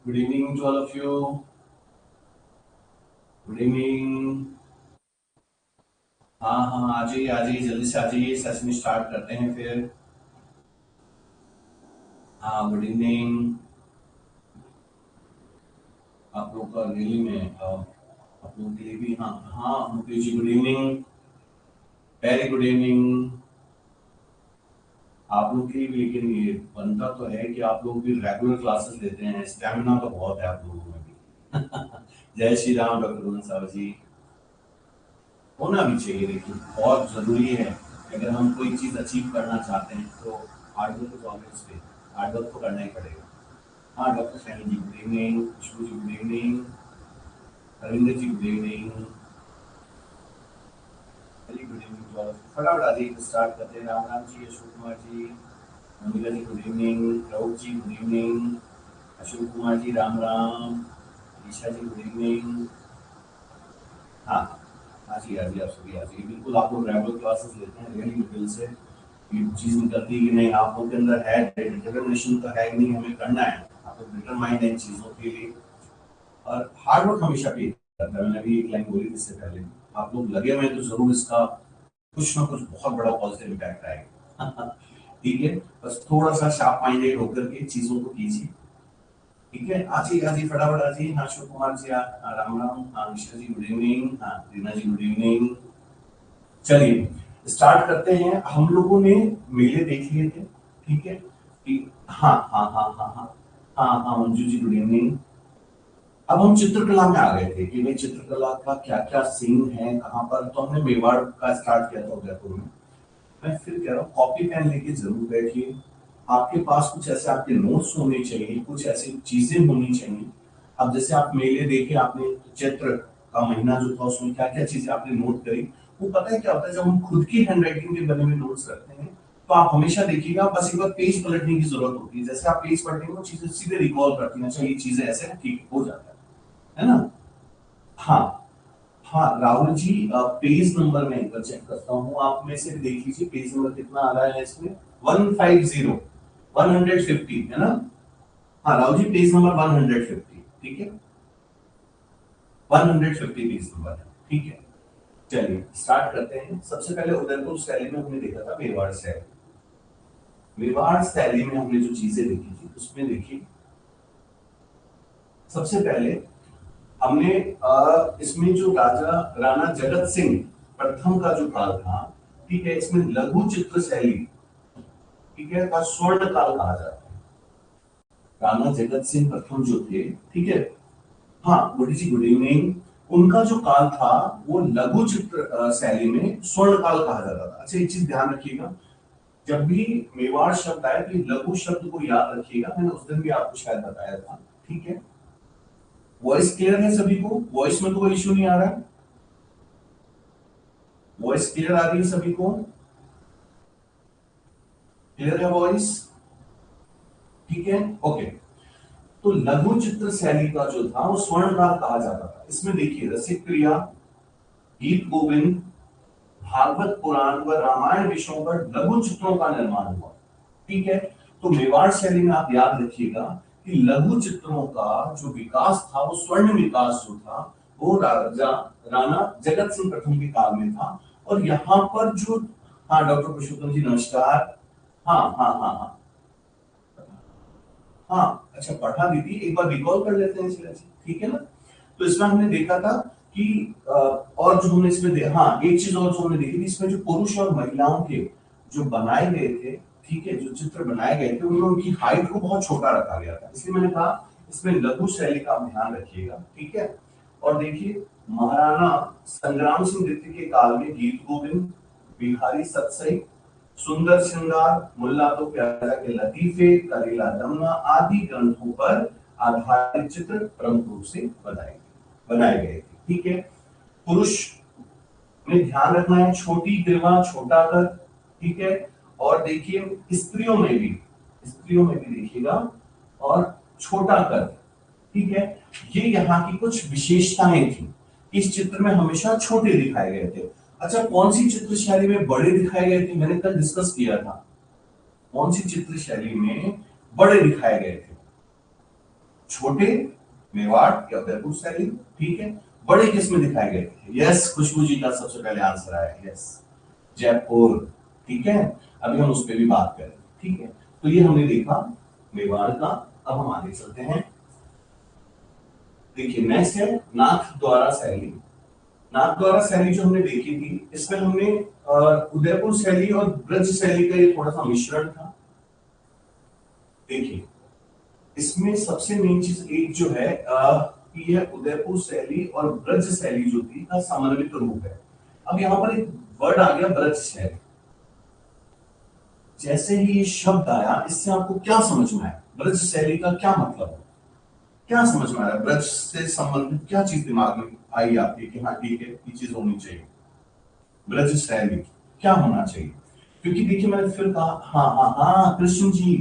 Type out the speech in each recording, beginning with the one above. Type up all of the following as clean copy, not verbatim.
Good evening to all of you. Good evening. हाँ हाँ, आ जाइए आ जाइए, जल्दी से आ जाइए, सेशन स्टार्ट करते हैं फिर। हाँ, गुड इवनिंग। आप लोग का रियली में आप लोगों के लिए भी। हाँ हाँ, Mukesh ji good evening. Very good evening. आप लोग के लिए भी, लेकिन ये बनता तो है कि आप लोग भी रेगुलर क्लासेस लेते हैं, स्टेमिना तो बहुत है आप लोगों में भी। जय श्री राम डॉक्टर गुरु साहब जी। होना भी चाहिए, देखिए बहुत जरूरी है। अगर हम कोई चीज अचीव करना चाहते हैं तो हार्डवर्क तो ऑलवेज पे, हार्डवर्क तो करना ही पड़ेगा। हाँ, doctor Saini ji good evening, Khushbu ji good evening, Harinder ji good evening, very good evening to all. फटाफट आ जाइए, स्टार्ट करते हैं। Ram Ram ji, Ashok Kumar ji, Mangla ji good evening, Rahul ji good evening, Ashok Kumar ji Ram Ram, Isha ji good evening. हाँ हाँ जी, आ जाइए, आप सभी आ जाइए। बिल्कुल आप लोग रेगुलर क्लासेस लेते हैं, रियली दिल से ये चीज निकलती है कि नहीं आप लोग के अंदर है, डिटर्मिनेशन तो है ही नहीं, हमें करना है। आप लोग डिटरमाइंड है इन चीजों के लिए, और हार्ड वर्क हमेशा पे करता है। मैंने अभी एक लाइन बोली थी इससे पहले, आप लोग लगे हुए हैं तो जरूर इसका कुछ ना कुछ बहुत बड़ा पॉजिटिव इम्पैक्ट आएगा। ठीक है, बस थोड़ा सा शार्प माइंडेड होकर के चीजों को कीजिए। ठीक है, आज ही फटाफट आज ही। हाँ, शिव कुमार जी राम राम। हाँ, निशा जी गुड इवनिंग। हाँ, रीना जी गुड इवनिंग। चलिए स्टार्ट करते हैं। हम लोगों ने मेले देख लिए थे, ठीक है कि हाँ हाँ हाँ हाँ हाँ हाँ हाँ, मंजू जी गुड इवनिंग। अब हम चित्रकला में आ गए थे कि भाई चित्रकला का क्या क्या सीन है कहाँ पर, तो हमने मेवाड़ का स्टार्ट किया था उदयपुर में। मैं फिर कह रहा हूँ कॉपी पेन लेके जरूर बैठिए। आपके पास कुछ ऐसे आपके नोट्स होने चाहिए, कुछ ऐसी चीजें होनी चाहिए। अब जैसे आप मेले देखे आपने, चित्र का महीना जो था उसमें क्या क्या चीजें आपने नोट करी, वो पता है क्या होता है जब हम खुद की हैंडराइटिंग के बने हुए नोट्स रखते हैं, तो आप हमेशा देखिएगा बस एक बार पेज पलटने की जरूरत होती है। जैसे आप पेज पलटेंगे वो चीजें सीधे रिकॉल करती हैं, अच्छा ये चीजें ऐसे हैं, ठीक हो जाता है ना। हाँ हाँ, राहुल जी पेज नंबर में एक बार चेक करता हूँ, आप में से भी देख लीजिए पेज नंबर कितना आ रहा है इसमें। 150, 150 है ना। हाँ राहुल जी, पेज नंबर 150, ठीक है, 150 पेज नंबर है, ठीक है। चलिए स्टार्ट करते हैं। सबसे पहले उदयपुर शैली में हमने देखा था मेवाड़ शैली। मेवाड़ शैली में हमने जो चीजें देखी थी उसमें देखिए, सबसे पहले हमने इसमें जो राजा राणा जगत सिंह प्रथम का जो काल था, ठीक है, इसमें लघु चित्र शैली, ठीक है, का स्वर्ण काल कहा जाता है। राणा जगत सिंह प्रथम जो थे, ठीक है, हाँ गुडी जी गुड इवनिंग, उनका जो काल था वो लघु चित्र शैली में स्वर्ण काल कहा जाता था। अच्छा एक चीज ध्यान रखिएगा, जब भी मेवाड़ शब्द आए तो लघु शब्द को याद रखिएगा, मैंने उस दिन भी आपको शायद बताया था, ठीक है। वॉइस क्लियर है सभी को? वॉइस में तो कोई इश्यू नहीं आ रहा है? वॉइस क्लियर आ रही है सभी को? क्लियर है वॉइस? ठीक है, ओके। तो लघु चित्र शैली का जो था वो स्वर्णकाल कहा जाता था। इसमें देखिए रसिक क्रिया, गीत गोविंद, भागवत पुराण व रामायण विषयों पर लघु चित्रों का निर्माण हुआ, ठीक है। तो मेवाड़ शैली में आप याद रखिएगा कि लघु चित्रों का जो विकास था वो स्वर्ण विकास जो था वो राजा राणा जगत सिंह प्रथम के काल में था। और यहाँ पर जो, हाँ डॉक्टर पुरुषोत्तम जी नमस्कार। हाँ हाँ हाँ हाँ हाँ, अच्छा पढ़ा दीदी, एक बार रिकॉल कर लेते हैं इसे, ठीक है ना। तो इसमें हमने देखा था कि और जो हमने इसमें हाँ एक चीज और जो हमने देखी थी, इसमें जो पुरुष और महिलाओं के जो बनाए गए थे, ठीक है, जो चित्र बनाए गए थे उनमें उनकी हाइट को बहुत छोटा रखा गया था, इसलिए मैंने कहा इसमें लघु शैली का आप ध्यान रखिएगा, ठीक है। और देखिए महाराणा संग्राम सिंह द्वितीय के काल में गीत गोविंद, बिहारी सतसई, सुंदर श्रृंगार, मुल्ला तो प्यारा के लतीफे, करेला दमना आदि ग्रंथों पर आधारित चित्र प्रमुख रूप से बनाए गए थे, ठीक है। पुरुष में ध्यान रखना है छोटी ग्रीवा छोटा कर, ठीक है। और देखिए स्त्रियों में भी देखिएगा और छोटा कर, ठीक है। ये यहाँ की कुछ विशेषताएं थी। इस चित्र में हमेशा छोटे दिखाए गए थे। अच्छा कौन सी चित्र शैली में बड़े दिखाए गए थे, मैंने कल डिस्कस किया था। कौन सी चित्र शैली में बड़े दिखाए गए थे? छोटे मेवाड़ या उदयपुर शैली, ठीक है। बड़े किस में दिखाए गए थे? यस, खुशबू जी का सबसे पहले आंसर आया, यस, जयपुर, ठीक है। अभी हम उस पर भी बात करेंगे, ठीक है। तो ये हमने देखा मेवाड़ का। अब हम आगे चलते हैं। देखिए नेक्स्ट है नाथ द्वारा शैली। नाथ द्वारा शैली जो हमने देखी थी, इसमें हमने उदयपुर शैली और ब्रज शैली का ये थोड़ा सा मिश्रण था। देखिए इसमें सबसे मेन चीज एक जो है कि यह उदयपुर शैली और ब्रज शैली जो थी का समन्वित रूप है। अब यहाँ पर एक वर्ड आ गया ब्रज शैली। जैसे ही ये शब्द आया, इससे आपको क्या समझ में आया? ब्रज शैली का क्या मतलब है? क्या समझ में आया? ब्रज से संबंधित क्या चीज दिमाग में आई आपके कि हाँ ठीक है ये चीज होनी चाहिए? ब्रज शैली क्या होना चाहिए? क्योंकि देखिए मैंने फिर कहा हाँ हाँ हाँ, कृष्ण जी,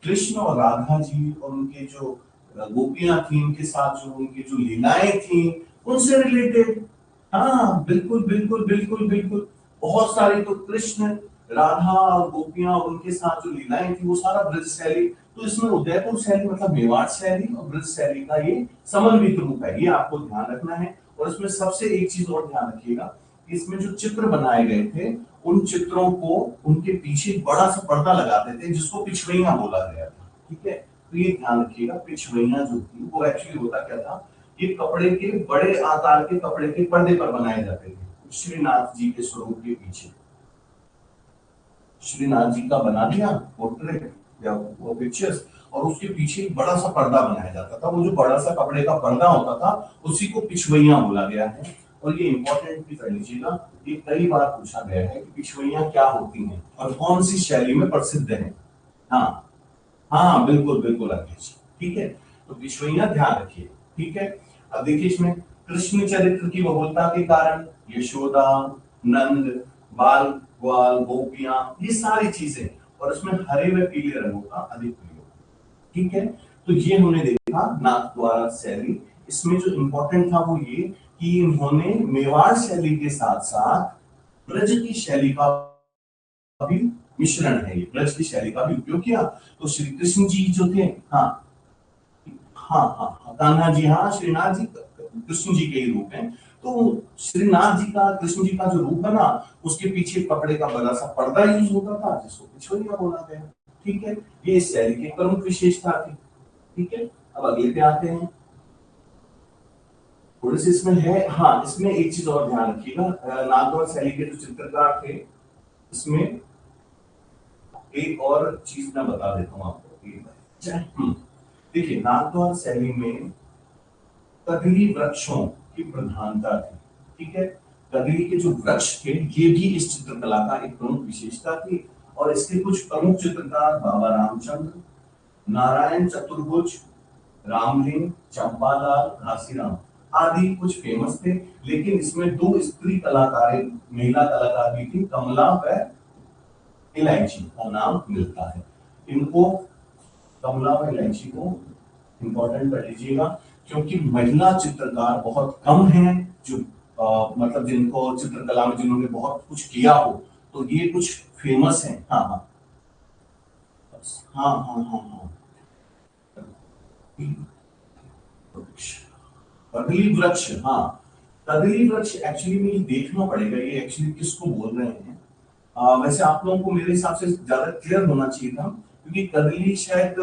कृष्ण और राधा जी और उनके जो गोपियां थी, उनके साथ जो उनकी जो लीलाएं थी, उनसे रिलेटेड। हाँ बिल्कुल बिल्कुल बिल्कुल बिल्कुल। बहुत सारी तो कृष्ण, राधा और गोपियां और उनके साथ जो लीलाएं थी वो सारा ब्रज शैली। तो इसमें उदयपुर शैली मतलब मेवाड़ शैली और ब्रज शैली का ये समन्वित रूप है, ये आपको ध्यान रखना है। और इसमें सबसे एक चीज और ध्यान रखिएगा, इसमें जो चित्र बनाए गए थे, उन चित्रों को उनके पीछे बड़ा सा पर्दा लगाते थे जिसको पिछवैया बोला गया था, ठीक है। तो ये ध्यान रखिएगा, पिछवैया जो थी वो एक्चुअली होता क्या था, ये कपड़े के बड़े आकार के कपड़े के पर्दे पर बनाए जाते थे श्रीनाथ जी के स्वरूप के पीछे। श्रीनाथ जी का बना दिया पोर्ट्रेट या वो पिक्चर्स, और उसके पीछे एक बड़ा सा पर्दा बनाया जाता था। वो जो बड़ा सा कपड़े का पर्दा होता था उसी को पिछवैया बोला गया है। और ये इंपॉर्टेंट भी कर लीजिएगा, ये कई बार पूछा गया है कि पिछवैया क्या होती हैं और कौन सी शैली में प्रसिद्ध है। हाँ हाँ बिल्कुल बिल्कुल अखिलेश, ठीक है। तो पिछवैया ध्यान रखिए, ठीक है। अब देखिए इसमें कृष्ण चरित्र की बहुलता के कारण यशोदा, नंद, बाल, ग्वाल, गोपियां, ये सारी चीजें, और इसमें हरे व पीले रंगों का अधिक प्रयोग, ठीक है। तो ये हमने देखा नाथ द्वारा शैली। इसमें जो इंपॉर्टेंट था वो ये कि इन्होंने मेवाड़ शैली के साथ साथ ब्रज की शैली का भी मिश्रण है, ये ब्रज की शैली का भी उपयोग किया। तो श्री कृष्ण जी जो थे, हाँ हाँ हाँ हाँ, कान्हा जी, हाँ श्रीनाथ जी कृष्ण जी के ही रूप हैं। तो श्रीनाथ जी का, कृष्ण जी का जो रूप बना, उसके पीछे कपड़े का बड़ा सा पर्दा यूज होता था जिसको पिछवैया बोला गया, ठीक है। ये इस शैली की प्रमुख विशेषता थी, ठीक है। अब अगले पे आते हैं। थोड़ी सी इसमें है, हाँ इसमें एक चीज और ध्यान रखिएगा, नागौर शैली के जो चित्रकार थे, इसमें एक और चीज मैं बता देता हूँ आपको। देखिए नागौर शैली में कदली वृक्षों की प्रधानता थी, ठीक है। कदली के जो वृक्ष थे ये भी इस चित्रकला का एक प्रमुख विशेषता थी। और इसके कुछ प्रमुख चित्रकार बाबा रामचंद्र, नारायण चतुर्भुज, रामलिंग, चंपालाल, घासीराम आदि कुछ फेमस थे। लेकिन इसमें दो स्त्री कलाकार, महिला कलाकार भी थी, कमला व इलायची का नाम मिलता है। इनको, कमला व इलायची को इंपॉर्टेंट कर लीजिएगा, क्योंकि महिला चित्रकार बहुत कम हैं जो मतलब जिनको चित्रकला में जिन्होंने बहुत कुछ किया हो। तो ये कुछ फेमस हैं। हाँ हाँ हाँ हाँ हाँ हाँ, कदली वृक्ष, हाँ कदली वृक्ष एक्चुअली में ये देखना पड़ेगा ये एक्चुअली किसको बोल रहे हैं। वैसे आप लोगों को मेरे हिसाब से ज्यादा क्लियर होना चाहिए था, क्योंकि कदली शायद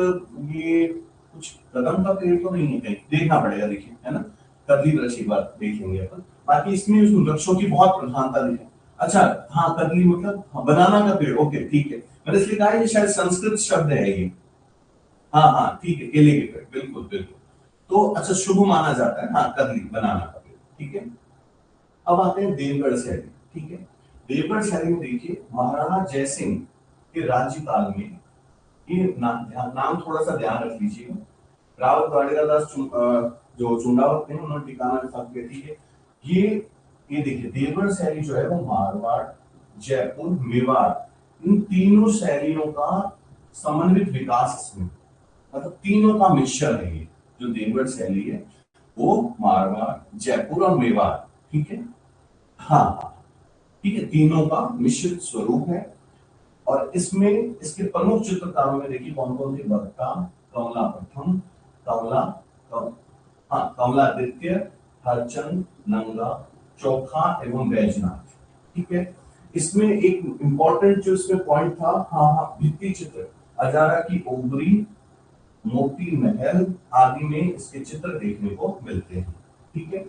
ये कुछ कदम का पेड़ तो नहीं है, कहीं देखना पड़ेगा, देखिए है ना। कदली वृक्ष एक बार देख लेंगे अपन। बाकी इसमें उस वृक्षों की बहुत प्रधानता दिखे। अच्छा हाँ, कदली मतलब हाँ, बनाना का पेड़, ओके ठीक है। मैंने इसलिए कहा ये शायद संस्कृत शब्द है ये। हाँ हाँ ठीक है, केले के पेड़, बिल्कुल बिल्कुल। तो अच्छा शुभ माना जाता है, हाँ कदली बनाना का पेड़, ठीक है। अब आते हैं देवगढ़ शैली, ठीक है। देवगढ़ शैली में देखिए महाराणा जयसिंह के राज्यकाल में, ये नाम थोड़ा सा ध्यान रख लीजिएगा। रावत वाडेरा दास जो चुंडावत थे उन्होंने ठिकाना स्थापित किया, ठीक है। ये देखिए देवगढ़ शैली जो है वो मारवाड़, जयपुर, मेवाड़, इन तीनों शैलियों का समन्वित विकास इसमें, मतलब तीनों का मिश्रण है ये जो देवगढ़ शैली है, वो मारवाड़, जयपुर और मेवाड़, ठीक है। हाँ हाँ ठीक है, तीनों का मिश्रित स्वरूप है। और इसमें इसके प्रमुख चित्रकारों में देखिए कौन कौन थे, भक्ता, कमला प्रथम, कमला, हाँ कमलादित्य, हरचंद, नंगा, चोखा एवं बैजनाथ। ठीक है, इसमें एक इंपॉर्टेंट जो इसमें पॉइंट था, हाँ भित्ति चित्र, अजारा की ओबरी, मोती महल आदि में इसके चित्र देखने को मिलते हैं। ठीक है,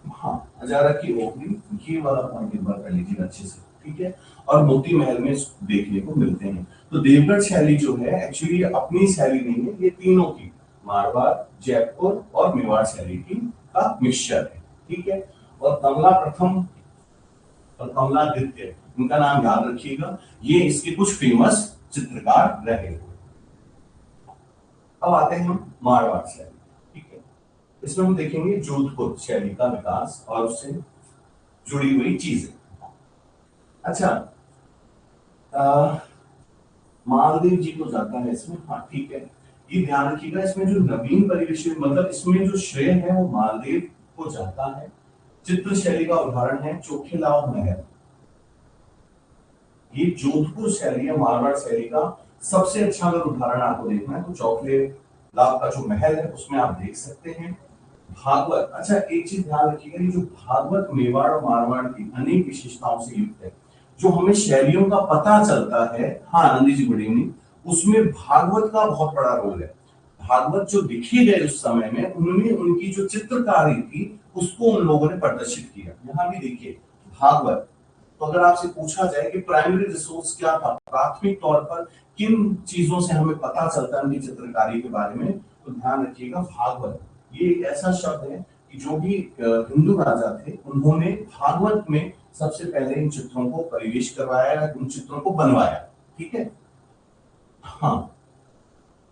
हाँ अजारा की ओबरी, ये वाला पॉइंट एक बार कर लीजिए अच्छे से। ठीक है, और मोती महल में देखने को मिलते हैं। तो देवगढ़ शैली जो है एक्चुअली अपनी शैली नहीं है, ये तीनों की, मारवाड़, जयपुर और मेवाड़ शैली की का मिक्सचर है। ठीक है, और कमला प्रथम और कमलादित्य, इनका नाम याद रखिएगा, ये इसके कुछ फेमस चित्रकार रहे हुए। अब आते हैं हम मारवाड़ शैली। ठीक है, इसमें हम देखेंगे जोधपुर शैली का विकास और उससे जुड़ी हुई चीजें। अच्छा, मालदेव जी को जाता है इसमें, हाँ ठीक है, ये ध्यान रखिएगा, इसमें जो नवीन परिवेश मतलब इसमें जो श्रेय है वो मालदेव को जाता है। चित्र शैली का उदाहरण है चोखेलाव महल। ये जोधपुर शैली है मारवाड़ शैली का सबसे अच्छा अगर उदाहरण आपको देखना है तो चोखेलाव का जो महल है उसमें आप देख सकते हैं। भागवत, अच्छा एक चीज ध्यान रखिएगा, ये जो भागवत मेवाड़ और मारवाड़ की अनेक विशेषताओं से युक्त है, जो हमें शैलियों का पता चलता है। हाँ आनंदी जी गुड इवनिंग, उसमें भागवत का बहुत बड़ा रोल है। भागवत जो लिखे गए उस समय में, उनमें उनकी जो चित्रकारी थी उसको उन लोगों ने प्रदर्शित किया। यहाँ भी देखिए भागवत, तो अगर आपसे पूछा जाए कि प्राइमरी रिसोर्स क्या था, प्राथमिक तौर पर किन चीजों से हमें पता चलता है उनकी चित्रकारी के बारे में, तो ध्यान रखिएगा भागवत ये एक ऐसा शब्द है कि जो भी हिंदू राजा थे उन्होंने भागवत में सबसे पहले इन चित्रों को परिवेश करवाया, उन चित्रों को बनवाया। ठीक है, हाँ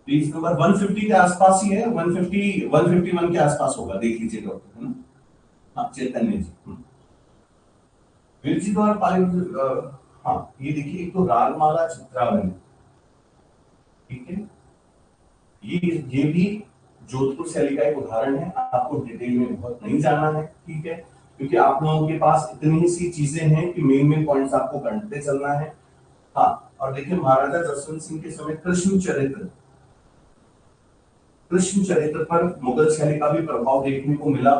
पेज नंबर 150 के आसपास ही है, 150 151 के आसपास होगा, देख लीजिए डॉक्टर, है ना। हाँ चैतन्य जी, वीर जी द्वारा पारित, हाँ ये देखिए, एक तो रागमाला चित्रावली। ठीक है, ये भी जोधपुर शैली का एक उदाहरण है, आपको डिटेल में बहुत नहीं जाना है। ठीक है, क्योंकि आप लोगों के पास इतनी सी चीजें हैं कि मेन पॉइंट्स आपको करते चलना है। हाँ, और देखिए महाराजा जसवंत सिंह के समय कृष्ण चरित्र पर मुगल शैली का भी प्रभाव देखने को मिला।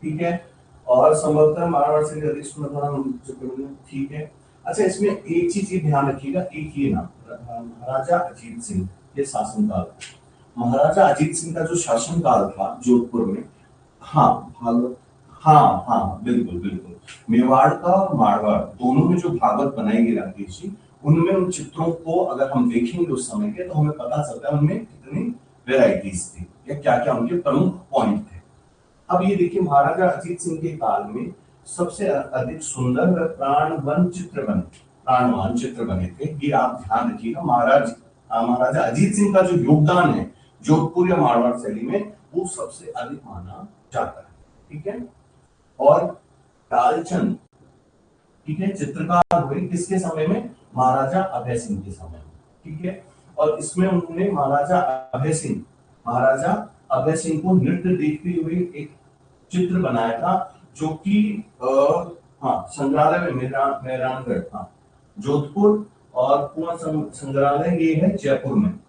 ठीक है, और संभवतः मारवाड़ से अधिक सुंदर। ठीक है, अच्छा इसमें एक चीज ध्यान रखिएगा, एक ये नाम महाराजा अजीत सिंह के शासनकाल, महाराजा अजीत सिंह का जो शासनकाल था जोधपुर में, हाँ भागवत, हाँ बिल्कुल बिल्कुल, मेवाड़ का और मारवाड़ दोनों में जो भागवत बनाई गई राकेश जी, उनमें उन चित्रों को अगर हम देखेंगे उस समय के, तो हमें पता चलता है उनमें कितनी वेराइटीज थी या क्या क्या उनके प्रमुख पॉइंट थे। अब ये देखिए महाराजा अजीत सिंह के काल में सबसे अधिक सुंदर प्राणवान चित्र बने थे। ये आप ध्यान रखिएगा, महाराजा अजीत सिंह का जो योगदान है जोधपुर या मारवाड़ शैली में वो सबसे अधिक माना जाता है। ठीक है, और तालचंद, ठीक है, चित्रकार हुए किसके समय में, महाराजा अभय सिंह के समय में। ठीक है, और इसमें उन्होंने महाराजा अभय सिंह को नृत्य देखते हुए एक चित्र बनाया था, जो कि हाँ संग्रहालय में मेहरानगढ़, हाँ जोधपुर, और पूर्ण संग्रहालय ये है जयपुर में,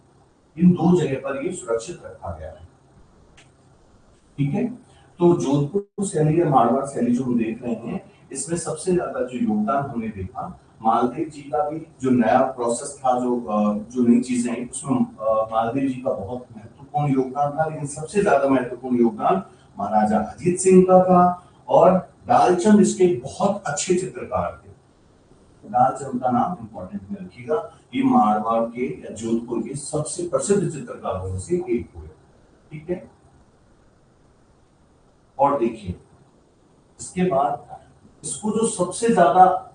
इन दो जगह पर ये सुरक्षित रखा गया है। ठीक है, तो जोधपुर शैली या मारवाड़ शैली जो हम देख रहे हैं, इसमें सबसे ज्यादा जो योगदान हमने देखा मालदेव जी का भी जो नया प्रोसेस था, जो नई चीजें हैं उसमें मालदेव जी का बहुत महत्वपूर्ण योगदान था, लेकिन सबसे ज्यादा महत्वपूर्ण योगदान महाराजा अजीत सिंह का था। और दालचंद इसके बहुत अच्छे चित्रकार थे, दालचंद का नाम इंपॉर्टेंट में रखिएगा, ये मारवाड़ के या जोधपुर के सबसे प्रसिद्ध चित्रकारों में से एक हुए। ठीक है, और देखिए इसके बाद इसको जो सबसे ज्यादा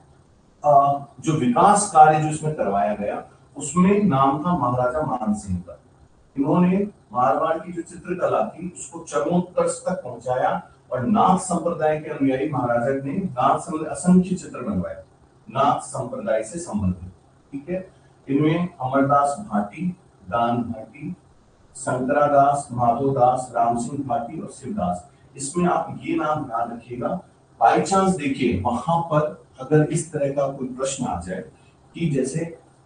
जो विकास कार्य जो इसमें करवाया गया उसमें नाम था महाराजा मानसिंह का। इन्होंने मारवाड़ की जो चित्रकला थी उसको चरमोत्कर्ष तक पहुंचाया, और नाथ संप्रदाय के अनुयायी महाराजा ने नाथ संप्रदाय असंख्य चित्र बनवाए नाथ संप्रदाय से संबंधित। ठीक है, इनमें अमरदास भाटी, दान भाटी, शंकरादास, माधोदास, राम सिंह भाटी और शिवदास। इसमें आप ये नाम ध्यान रखिएगा, बाई चांस देखिए वहां पर अगर इस तरह का कोई प्रश्न आ जाए कि जैसे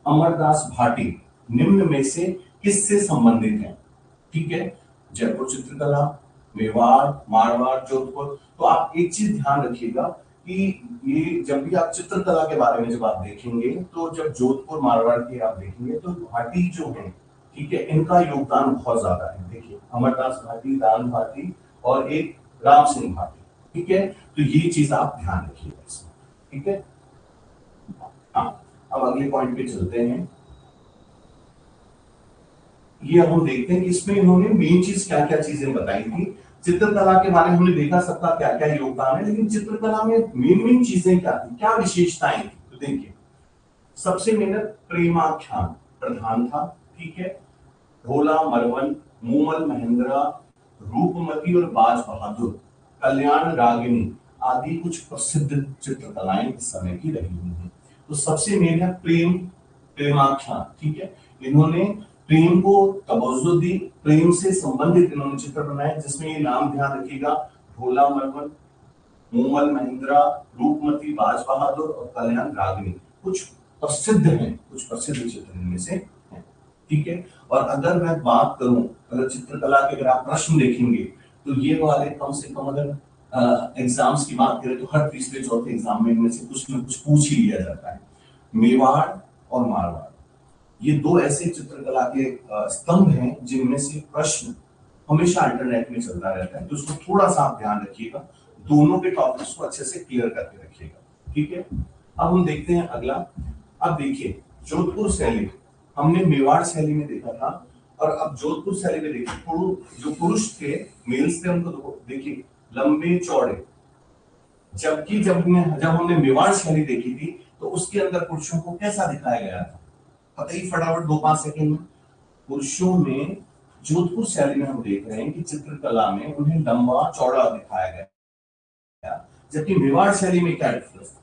अमरदास भाटी निम्न में से किससे संबंधित है, ठीक है, जयपुर चित्रकला, मेवाड़, मारवाड़, जोधपुर। तो आप एक चीज ध्यान रखिएगा कि ये जब भी आप चित्रकला के बारे में जब आप देखेंगे, तो जब जोधपुर मारवाड़ की आप देखेंगे तो भाटी जो है, ठीक है, इनका योगदान बहुत ज्यादा है। देखिए अमरदास भाटी, दान भाटी और एक राम सिंह भाटी, ठीक है। तो ये चीज आप ध्यान रखिएगा इसमें, ठीक है। हाँ, अब अगले पॉइंट पे चलते हैं। ये अब हम देखते हैं कि इसमें इन्होंने मेन चीज क्या क्या चीजें बताई थी। चित्रकला के बारे में हमने देखा सबका क्या क्या योगदान है, लेकिन चित्रकला में मेन मेन चीजें क्या थी, क्या विशेषताएं थी। तो देखिए सबसे मेन प्रेमाख्यान प्रधान था, ठीक है। ढोला मरवन, मूमल महेंद्रा, रूपमती और बाज बहादुर, कल्याण रागिनी आदि कुछ प्रसिद्ध चित्रकलाएं इस समय की रही हुई हैं। तो सबसे मेन है प्रेमाख्यान, ठीक है। इन्होंने प्रेम को तवज्जो दी, प्रेम से संबंधित इन्होंने चित्र बनाए, जिसमें ये नाम ध्यान रखिएगा, ढोला मरवन, मूमल महेंद्रा, रूपमती बाज बहादुर और कल्याण रागिनी कुछ प्रसिद्ध हैं, कुछ प्रसिद्ध चित्र इनमें से हैं, ठीक है। और अगर मैं बात करूं, अगर चित्रकला के अगर आप प्रश्न देखेंगे, तो ये वाले कम से कम अगर एग्जाम्स की बात करें तो हर तीसरे चौथे एग्जाम में इनमें से कुछ न कुछ पूछ ही लिया जाता है। मेवाड़ और मारवाड़, ये दो ऐसे चित्रकला के स्तंभ हैं जिनमें से प्रश्न हमेशा इंटरनेट में चलता रहता है। तो उसको थोड़ा सा आप ध्यान रखिएगा, दोनों के टॉपिक्स को अच्छे से क्लियर करके रखिएगा, ठीक है। अब हम देखते हैं अगला। अब देखिए जोधपुर शैली हमने मेवाड़ शैली में देखा था, और अब जोधपुर शैली में देखिए जो पुरुष थे, मेल्स थे, उनको देखिए लंबे चौड़े। जबकि जब हमने मेवाड़ शैली देखी थी, तो उसके अंदर पुरुषों को कैसा दिखाया गया था, पता ही फटाफट 2-5 सेकंड में। पुरुषों में जोधपुर शैली में हम देख रहे हैं कि चित्रकला में उन्हें लंबा चौड़ा दिखाया गया, जबकि मेवाड़ शैली में क्या डिफरेंस था,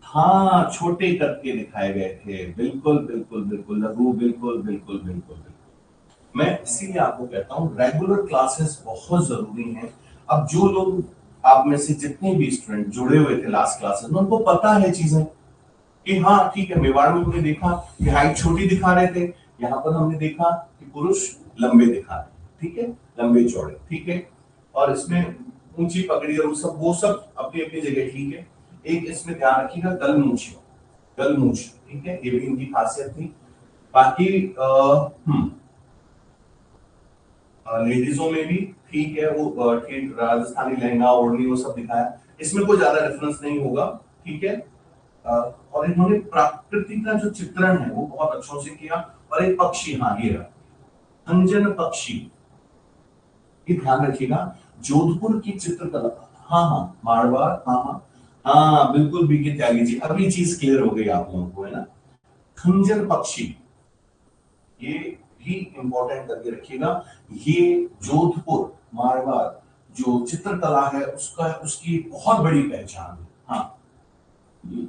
हाँ छोटे करके दिखाए गए थे। बिल्कुल बिल्कुल बिल्कुल लघु, बिल्कुल बिल्कुल बिल्कुल बिल्कुल। मैं इसीलिए आपको कहता हूँ रेगुलर क्लासेस बहुत जरूरी हैं। अब जो लोग आप में से जितने भी स्टूडेंट जुड़े हुए थे लास्ट क्लासेस में, उनको पता है चीजें कि हाँ ठीक है, मेवाड़ में हमने देखा कि हाइट छोटी दिखा रहे थे, यहाँ पर हमने देखा कि पुरुष लंबे दिखा रहे हैं, ठीक है, लंबे चौड़े, ठीक है। और इसमें ऊंची पगड़ी और वो सब अपनी अपनी जगह ठीक है। एक इसमें ध्यान रखिएगा गलमूछ, ठीक है, ये भी इनकी खासियत थी। बाकी लेडीजों में भी ठीक है, वो ठीक राजस्थानी लहंगा ओढ़नी वो सब दिखाया, इसमें कोई ज्यादा रेफरेंस नहीं होगा, ठीक है। और इन्होंने प्रकृति का जो चित्रण है वो बहुत अच्छों से किया। और एक पक्षी, हाँ ये रहा अंजन पक्षी, ये ध्यान रखिएगा, जोधपुर की चित्रकला। हाँ हाँ मारवाड़, हाँ हाँ हाँ बिल्कुल बीके त्यागी जी, अभी चीज क्लियर हो गई आप लोगों को, है ना। खंजर पक्षी, ये भी इंपॉर्टेंट करके रखिएगा। ये जोधपुर मारवाड़ जो चित्रकला है उसका उसकी बहुत बड़ी पहचान है। हाँ ये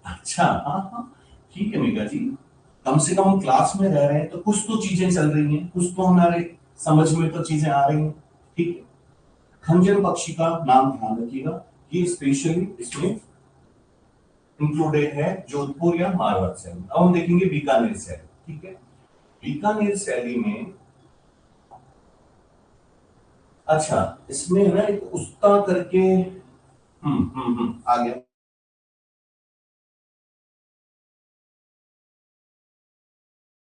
अच्छा, हाँ हाँ ठीक है मेगा जी, कम से कम हम क्लास में रह रहे हैं तो कुछ तो चीजें चल रही हैं, कुछ तो हमारे समझ में तो चीजें आ रही हैं, ठीक है। खंजर पक्षी का नाम ध्यान रखिएगा, ये स्पेशली इसमें इंक्लूडेड है जोधपुर या मारवाड़ शैली। अब हम देखेंगे बीकानेर शैली, ठीक है। बीकानेर शैली में अच्छा, इसमें ना एक उस्ता करके आ गया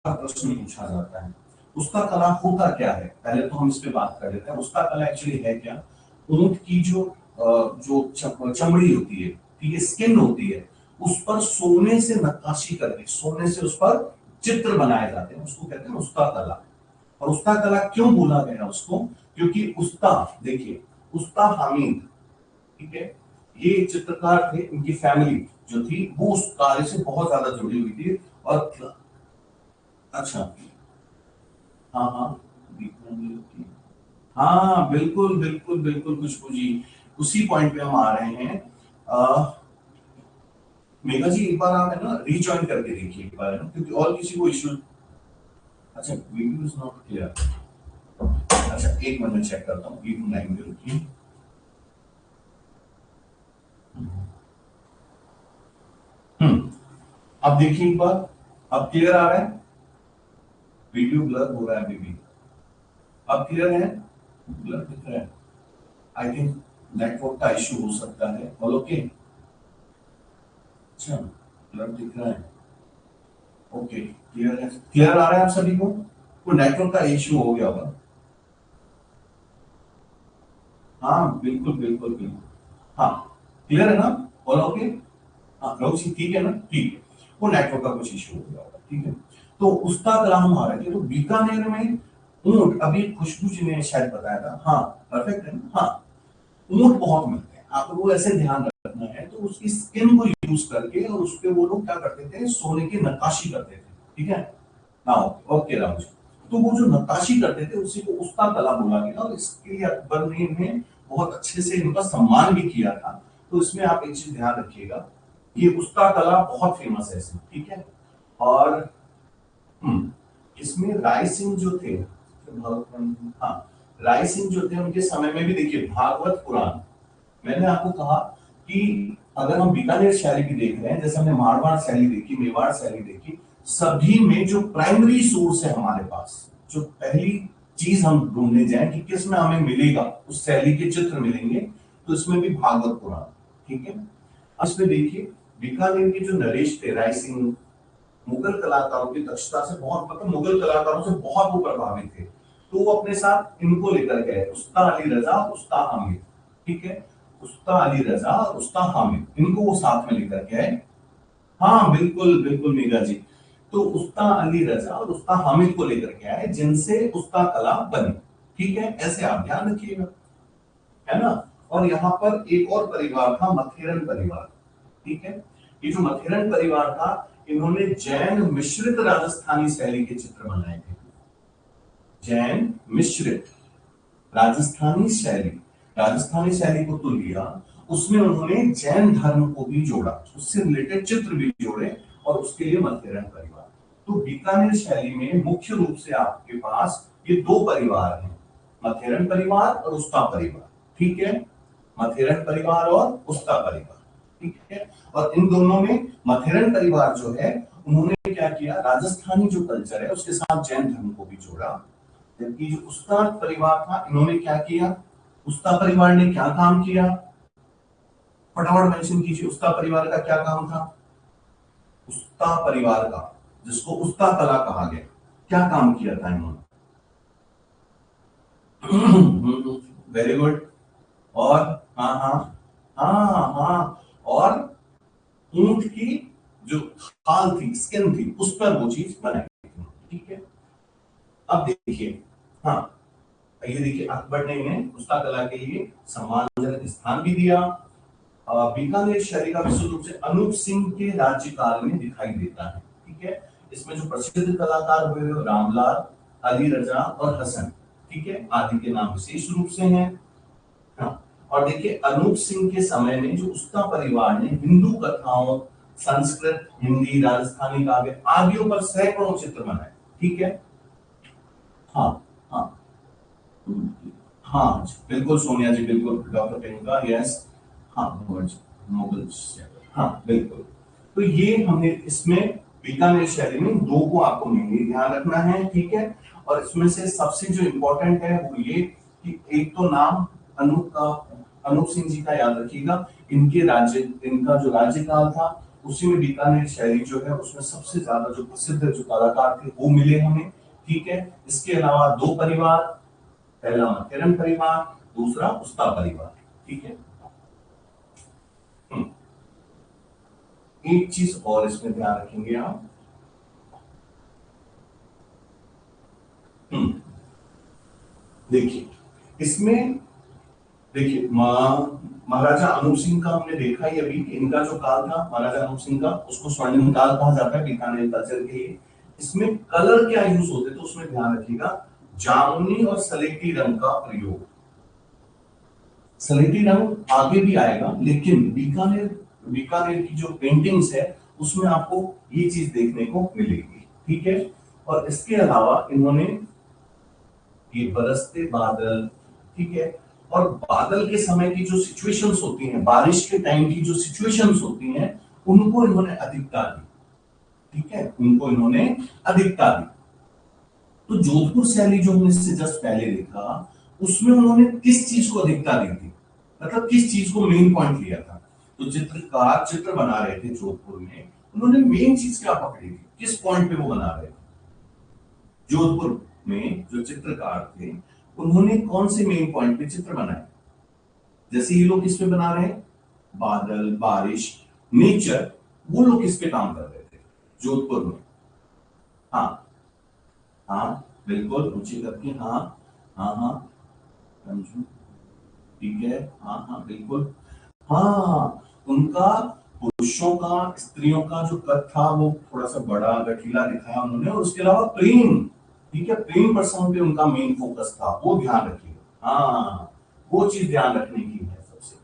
प्रश्न पूछा जाता है। उसका कला होता क्या है, पहले तो हम इस पे बात कर लेते हैं। उसका कला एक्चुअली है क्या, ऊंट की जो चमड़ी होती है, ठीक है, स्किन होती है, उस पर सोने से नक्काशी करके, सोने से उस पर चित्र बनाए जाते हैं, उसको कहते हैं उस्ता कला। और उस्ता कला क्यों बोला गया उसको, क्योंकि उस्ता, देखिए उस्ता हामिद, ठीक है, ये चित्रकार थे, इनकी फैमिली जो थी वो उस कार्य से बहुत ज्यादा जुड़ी हुई थी। और अच्छा, हाँ हाँ बीकानेर की, हाँ बिल्कुल बिल्कुल बिल्कुल खुशबू जी, उसी पॉइंट पे हम आ रहे हैं। आ, मेघा जी एक बार आप है ना रीजॉइन करके देखिए एक बार, है ना, क्योंकि और किसी को इश्यू। अच्छा वीडियो इज नॉट क्लियर, अच्छा एक मिनट में चेक करता हूँ, वीडियो लाइन में रुकिए। अब देखिए एक बार, अब क्लियर आ रहा है। वीडियो ब्लर हो रहा है अभी भी। अब क्लियर है? ब्लर दिख रहा है? आई थिंक नेटवर्क का इश्यू हो सकता है। All okay? अच्छा, ब्लर दिख रहा है। ओके, क्लियर है? क्लियर आ रहा है आप सभी को? तो नेटवर्क का इश्यू हो गया होगा। हाँ बिल्कुल बिल्कुल बिल्कुल। हाँ क्लियर है ना? All okay? हाँ लोग ठीक है ना? ठीक है। वो नेटवर्क का कुछ इश्यू हो गया होगा, ठीक है। तो उसका कलाम आ रहा है, तो बीकानेर में ऊंट, अभी खुशबू जी ने शायद बताया था, हाँ परफेक्ट है ना? हाँ, ऊंट बहुत मिलते हैं, आपको ऐसे ध्यान रखना है। तो उसकी स्किन को यूज करके और उस पे वो लोग क्या करते थे, सोने की नक्काशी करते थे, ठीक है। हाँ ओके राम जी। तो वो जो नक्काशी करते थे उसी को उस्ता कला बोला गया, और इसके लिए अकबर ने इन्हें बहुत अच्छे से इनका सम्मान भी किया था। तो इसमें आप एक चीज ध्यान रखिएगा, ये उस्ता कला बहुत फेमस है इसमें, ठीक है। और इसमें राय सिंह जो थे, हाँ राय सिंह जो थे, उनके समय में भी देखिए भागवत पुराण, मैंने आपको कहा कि अगर हम बीकानेर शैली भी देख रहे हैं, जैसे हमने मारवाड़ शैली देखी, मेवाड़ शैली देखी, सभी में जो प्राइमरी सोर्स है हमारे पास, जो पहली चीज हम ढूंढने जाए कि किस में हमें मिलेगा, उस शैली के चित्र मिलेंगे, तो इसमें भी भागवत पुराण, ठीक है। अब इसमें देखिए बीकानेर के जो नरेश थे राय सिंह, मुगल कलाकारों की दक्षता से बहुत, मतलब मुगल कलाकारों से बहुत वो प्रभावित थे। तो वो अपने साथ इनको लेकर गए, उस्ता अली रजा, उस्ता हामिद, ठीक है। उस्ता अली रजा और उस्ता हामिद, इनको वो साथ में लेकर के आए। हाँ बिल्कुल बिल्कुल मेघा जी। तो उस्ता अली रजा और उस्ता हामिद को लेकर के आए, जिनसे उस्ता कला बनी, ठीक है। ऐसे आप ध्यान रखिएगा, है ना। और यहाँ पर एक और परिवार था, मथेरन परिवार, ठीक है। ये जो मथेरन परिवार था, इन्होंने जैन मिश्रित राजस्थानी शैली के चित्र बनाए थे। जैन मिश्रित राजस्थानी शैली, राजस्थानी शैली को तो लिया, उसमें उन्होंने जैन धर्म को भी जोड़ा, उससे रिलेटेड चित्र भी जोड़े, और उसके लिए मथेरन परिवार। तो बीकानेर शैली में मुख्य रूप से आपके पास ये दो परिवार हैं, मथेरन परिवार और उस्ता परिवार, ठीक है। मथेरन परिवार और उस्ता परिवार, ठीक है। और इन दोनों में मथेरन परिवार जो है, उन्होंने क्या किया, राजस्थानी जो कल्चर है उसके साथ जैन धर्म को भी जोड़ा। जबकि जो उस्ता परिवार था, इन्होंने क्या किया, उस्ता परिवार ने क्या काम किया, फटाफट मेंशन कीजिए, उस्ता परिवार का क्या काम था। उस्ता परिवार का, जिसको उस्ता कला कहा गया, क्या काम किया था इन्होंने? Very good. और हाँ हाँ हाँ हाँ, और ऊंट की जो खाल थी, स्किन थी, उस पर वो चीज बनाई थी, ठीक है। अब देखिए, हाँ ये देखिए, अकबर ने इन्हें उस्ता कला के लिए सम्मानजनक स्थान भी दिया। बीकानेर शैली का विशुद्ध रूप से अनूप सिंह के राज्यकाल में दिखाई देता है, ठीक है। इसमें जो प्रसिद्ध कलाकार हुए वो रामलाल, अली रजा और हसन, ठीक है, आदि के नाम विशेष रूप से हैं। हाँ, और देखिए अनूप सिंह के समय में जो उस्ता परिवार ने हिंदू कथाओं, संस्कृत, हिंदी, राजस्थानी काव्य आदियों पर सैकड़ों चित्र बनाए, ठीक है। हाँ हाँ हाँ बिल्कुल सोनिया जी, बिल्कुल डॉक्टर प्रियंका, यस। हाँ मुगल, हाँ बिल्कुल। तो ये हमने इसमें बीकानेर शैली में दो को आपको मेनली ध्यान रखना है, ठीक है। और इसमें से सबसे जो इंपॉर्टेंट है वो ये कि एक तो नाम अनूप का, अनूप सिंह जी का याद रखिएगा। इनके राज्य, इनका जो राज्यकाल था उसी में बीकानेर शैली जो है उसमें सबसे ज्यादा जो प्रसिद्ध जो कलाकार थे वो मिले हमें, ठीक है। इसके अलावा दो परिवार, पहला मथेरन परिवार, दूसरा उस्ता परिवार, ठीक है। एक चीज और इसमें ध्यान रखेंगे आप, देखिए इसमें, देखिए महाराजा अनूप सिंह का हमने देखा ही अभी, इनका जो काल था महाराजा अनूप सिंह का, उसको स्वर्णिम काल कहा जाता है बीकानेर कल्चर के लिए। इसमें कलर क्या यूज होते, तो उसमें ध्यान रखिएगा, जामुनी और सलेटी रंग का प्रयोग। सलेटी रंग आगे भी आएगा, लेकिन बीकानेर, बीकानेर की जो पेंटिंग्स है उसमें आपको ये चीज देखने को मिलेगी, ठीक है। और इसके अलावा इन्होंने ये बरसते बादल, ठीक है, और बादल के समय की जो सिचुएशंस होती हैं, बारिश के टाइम की जो सिचुएशंस होती हैं, उनको इन्होंने अधिकता दी, ठीक है, उनको इन्होंने अधिकता दी। तो जोधपुर शैली जो हमने इससे जस्ट पहले देखा, उसमें उन्होंने किस चीज को अधिकता दी थी, मतलब किस चीज को मेन पॉइंट लिया था। तो चित्रकार चित्र बना रहे थे जोधपुर में, उन्होंने मेन चीज क्या पकड़ी थी, किस पॉइंट पे वो बना रहे थे। जोधपुर में जो चित्रकार थे, उन्होंने कौन से मेन पॉइंट पे चित्र बनाए। जैसे ये लोग किस पे बना रहे हैं, बादल, बारिश, नेचर, वो लोग किस पे काम कर रहे थे जोधपुर में। हाँ हाँ बिल्कुल, रुचि करके, हाँ हाँ हाँ समझू, ठीक है, हाँ हाँ बिल्कुल। हाँ, उनका पुरुषों का स्त्रियों का जो कद था वो थोड़ा सा बड़ा गठीला दिखाया उन्होंने, और उसके अलावा प्रेम, ठीक है, प्रेम प्रसंग पे उनका मेन फोकस था, वो ध्यान रखिएगा। हाँ, वो चीज ध्यान रखने की है सबसे।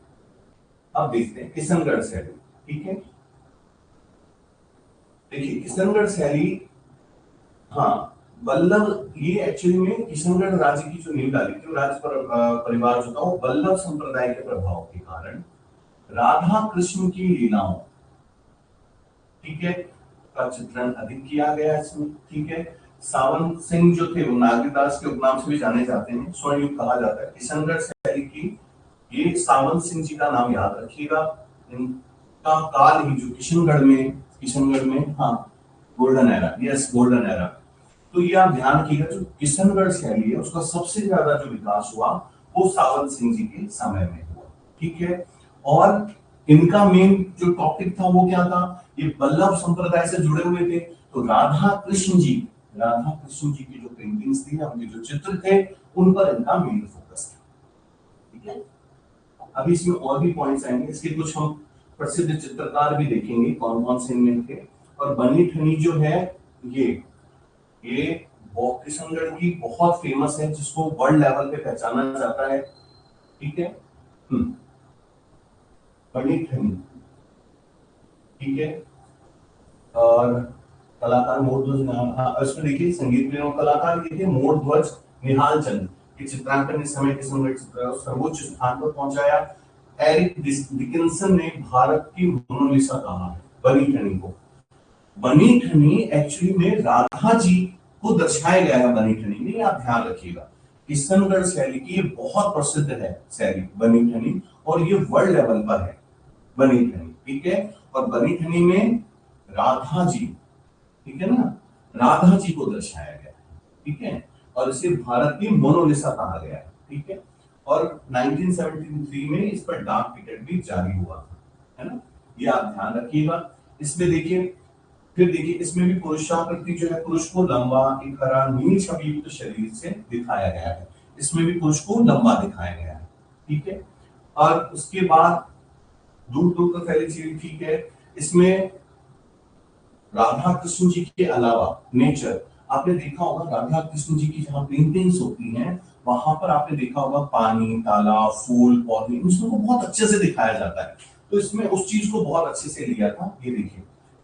अब देखते हैं किशनगढ़ शैली, ठीक है। देखिए किशनगढ़ शैली, हाँ, वल्लभ, ये एक्चुअली में किशनगढ़ राज्य की जो नींव डाली थी, राज्य परिवार जो था वो वल्लभ संप्रदाय के प्रभाव के कारण राधा कृष्ण की लीलाओं, ठीक है, का चित्रण अधिक किया गया इसमें, ठीक है। सावन सिंह जो थे वो नागदास के उपनाम से भी जाने जाते हैं, स्वर्ण युग कहा जाता है किशनगढ़ शैली की। ये सावन सिंह जी का नाम याद रखिएगा। इनका काल ही जो किशनगढ़ में, हाँ, golden era, yes golden era. तो ये आप ध्यान रखिएगा, जो किशनगढ़ शैली है उसका सबसे ज्यादा जो विकास हुआ वो सावंत सिंह जी के समय में हुआ, ठीक है। और इनका मेन जो टॉपिक था वो क्या था, ये वल्लभ संप्रदाय से जुड़े हुए थे। तो राधा कृष्ण जी की जो पेंटिंग्स थी, उनके जो चित्र थे, उन पर इनका मेन फोकस था, ठीक है। अभी इसमें और भी पॉइंट्स आएंगे, इसके कुछ हम प्रसिद्ध चित्रकार भी देखेंगे कौन कौन से इनमें थे। और बनी ठनी जो है, ये किशनगढ़ की बहुत फेमस है, जिसको वर्ल्ड लेवल पे पहचाना जाता है, ठीक है। बनी ठनी, ठीक है। और कलाकार मोर ध्वज, हाँ, इसमें देखिए संगीत प्रेमी कलाकार ये थे मोर ध्वज निहाल चंद, के चित्रांकन इस समय किशनगढ़ चित्र सर्वोच्च स्थान पर पहुंचाया। एरिक डिकिंसन ने भारत की मोनालिसा कहा है बनी ठनी को। बनी ठनी एक्चुअली में राधा जी को दर्शाया गया है बनी ठनी में, आप ध्यान रखिएगा। किशनगढ़ शैली की ये बहुत प्रसिद्ध है शैली बनी ठनी, और ये वर्ल्ड लेवल पर है बनी ठनी, ठीक है। और बनी ठनी में राधा जी, ठीक है ना, राधा जी को दर्शाया गया है, ठीक है। और इसे भारत की मोनालिसा कहा गया है, ठीक है। और 1973 में इस पर डाक टिकट भी जारी हुआ था, है ना, ये आप ध्यान रखिएगा। इसमें देखिए, फिर देखिए इसमें भी पुरुषाकृति जो है, पुरुष को लंबा, एक हरा नील छवि युक्त शरीर से दिखाया गया है, इसमें भी पुरुष को लंबा दिखाया गया है, ठीक है। और उसके बाद दूर दूर तक फैली चीज, ठीक है। इसमें राधा कृष्ण जी के अलावा नेचर, आपने देखा होगा राधा कृष्ण जी की जहां पेंटिंग्स होती हैं, वहां पर आपने देखा होगा पानी, तालाब, फूल, पौधे, उसको बहुत अच्छे से दिखाया जाता है। तो इसमें उस चीज को बहुत अच्छे से लिया था, ये देखिए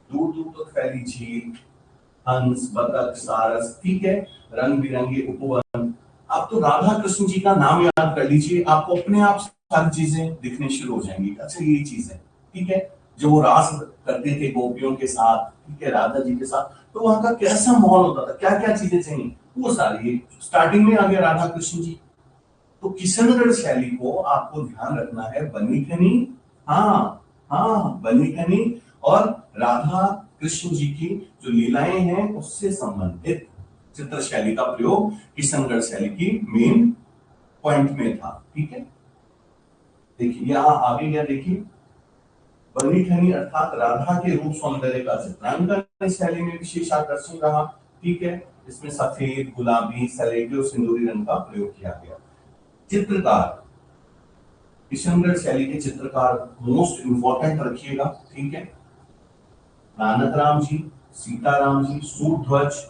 दूर दूर तक फैली झील, हंस, बतख, सारस, ठीक है, रंग बिरंगे उपवन। आप तो राधा कृष्ण जी का नाम याद कर लीजिए, आपको अपने आप सारी चीजें दिखने शुरू हो जाएंगी। अच्छा यही चीज है, ठीक है, जो वो रास करते थे गोपियों के साथ, ठीक है, राधा जी के साथ, तो वहां का कैसा माहौल होता था, क्या क्या चीजें चाहिए, वो सारी स्टार्टिंग में आ गया राधा कृष्ण जी। तो किशनगढ़ शैली को आपको ध्यान रखना है, बनी ठनी, हाँ हाँ बनी ठनी, और राधा कृष्ण जी की जो लीलाएं हैं उससे संबंधित चित्र शैली का प्रयोग किशनगढ़ शैली की मेन पॉइंट में था, ठीक है। देखिए यहां आगे क्या, देखिए बनी ठनी अर्थात राधा के रूप सौंदर्य का चित्रांकन इस शैली में विशेष आकर्षण रहा, ठीक है। इसमें सफेद, गुलाबी, सलेटी और सिंदूरी रंग का प्रयोग किया गया। चित्रकार, किशनगढ़ शैली के चित्रकार मोस्ट इंपॉर्टेंट रखिएगा, ठीक है। नानक राम जी, सीताराम जी, सूरध्वज,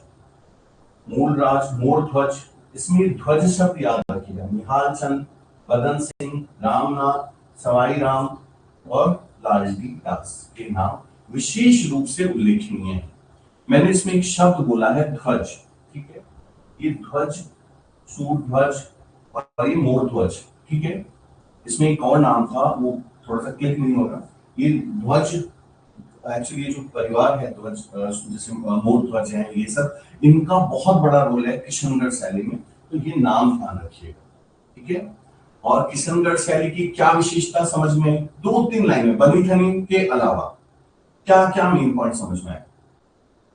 मूलराज, मोर ध्वज, इसमें ध्वज शब्द याद रखिएगा। निहाल चंद, बदन सिंह, रामनाथ, सवाई राम और लालजी दास के नाम विशेष रूप से उल्लेखनीय है। मैंने इसमें एक शब्द बोला है ध्वज, ठीक है, ये ध्वज, सूरध्वज और ये मोर ध्वज, ठीक है। इसमें एक और नाम था, वो थोड़ा सा क्लिक नहीं हो रहा। ये ध्वज एक्चुअली ये जो परिवार है ध्वज, जैसे मोर ध्वज है, ये सब इनका बहुत बड़ा रोल है किशनगढ़ शैली में, तो ये नाम ध्यान रखिएगा, ठीक है। और किशनगढ़ शैली की क्या विशेषता समझ में, 2-3 लाइन में बनी ठनी के अलावा क्या क्या मेन पॉइंट समझ में आए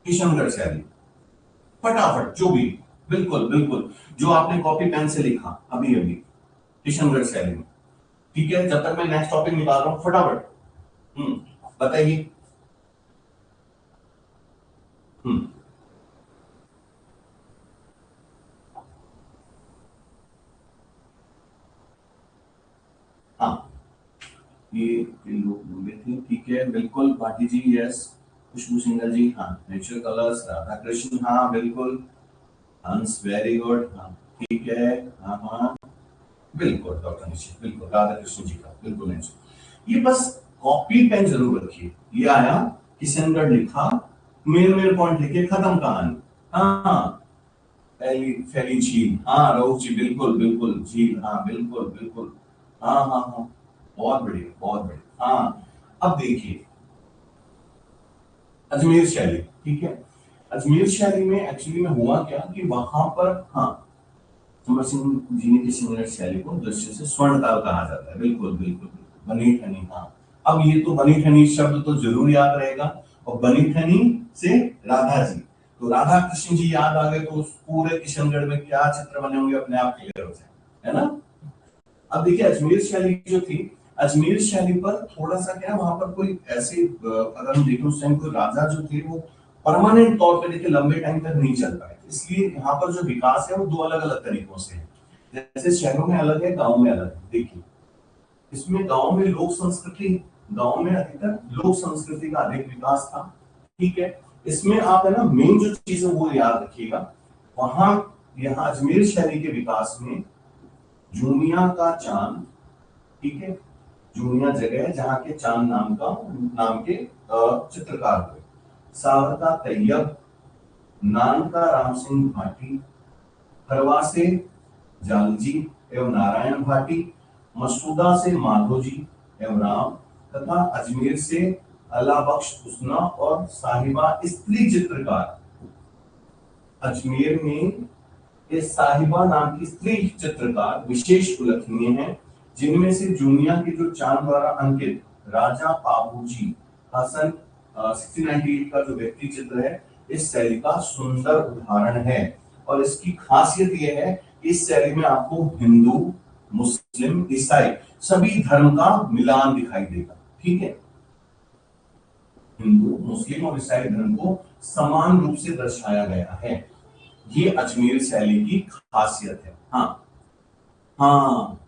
किशनगढ़ शैली, फटाफट जो भी, बिल्कुल बिल्कुल, जो आपने कॉपी पेन से लिखा अभी अभी किशनगढ़ शैली में, ठीक है। जब तक मैं नेक्स्ट टॉपिक निकाल रहा हूं फटाफट बताइए। हम्म हाँ, ये लोग बोले थे, ठीक है, बिल्कुल भाटी जी, यस। खुशबू सिंगल जी, हाँ, नेचुरल कलर्स, राधा कृष्ण, हाँ बिल्कुल, हंस, वेरी गुड, हाँ ठीक है, हाँ हाँ बिल्कुल, डॉक्टर निश्चित, बिल्कुल राधा कृष्ण जी का बिल्कुल नेचुरल। ये बस कॉपी पेन जरूर रखिए, ये आया किशनगढ़ लिखा, मेन मेन पॉइंट लिखे, खत्म कहानी। हाँ, फैली फैली झील, हाँ रऊफ जी, बिल्कुल बिल्कुल, झील, हाँ बिल्कुल बिल्कुल, हाँ हाँ हाँ, बहुत बढ़िया बहुत बढ़िया, हाँ। अब देखिए अजमेर शैली, ठीक है। अजमेर शैली में एक्चुअली में हुआ क्या कि वहां पर, हाँ, समर सिंह जी ने किशनगढ़ शैली को दृश्य से स्वर्णकाल कहा जाता है, बिल्कुल बिल्कुल बिल्कुल, बनी ठनी, हाँ। अब ये तो बनी ठनी शब्द तो जरूर याद रहेगा, और बनी ठनी से राधा जी, तो राधा कृष्ण जी याद आ गए तो उस पूरे किशनगढ़ में क्या चित्र बने होंगे अपने आप क्लियर हो जाए, है ना। अब देखिए अजमेर शैली जो थी, अजमेर शैली पर थोड़ा सा क्या, वहां पर कोई ऐसे अगर हम देखें उस टाइम कोई राजा जो थे वो परमानेंट तौर पे देखिए लंबे टाइम तक नहीं चल पाए, इसलिए यहाँ पर जो विकास है वो दो अलग अलग तरीकों से है। जैसे शहरों में अलग है, गाँव में अलग है। देखिए इसमें गाँव में लोक संस्कृति, गाँव में अधिकतर लोक संस्कृति का अधिक विकास था, ठीक है। इसमें आप है ना मेन जो चीज है वो याद रखिएगा, वहां यहाँ अजमेर शैली के विकास में जूनिया का चांद, ठीक है, जूनिया जगह है जहां के चांद नाम के चित्रकार हुए, सावर का तैयब, नान का राम सिंह भाटी, खरवा से जालजी एवं नारायण भाटी, मसूदा से माधो जी एवं राम, तथा अजमेर से अला बख्श हुस्ना और साहिबा स्त्री चित्रकार। अजमेर में ये साहिबा नाम की स्त्री चित्रकार विशेष उल्लेखनीय हैं, जिनमें से जूनिया के जो चांद द्वारा अंकित राजा पाबूजी हसन 1698 का जो व्यक्ति चित्र है, इस शैली का सुंदर उदाहरण है। और इसकी खासियत यह है कि इस शैली में आपको हिंदू, मुस्लिम, ईसाई सभी धर्म का मिलान दिखाई देगा, ठीक है। हिंदू, मुस्लिम और ईसाई धर्म को समान रूप से दर्शाया गया है, ये अजमेर शैली की खासियत है। हाँ हाँ,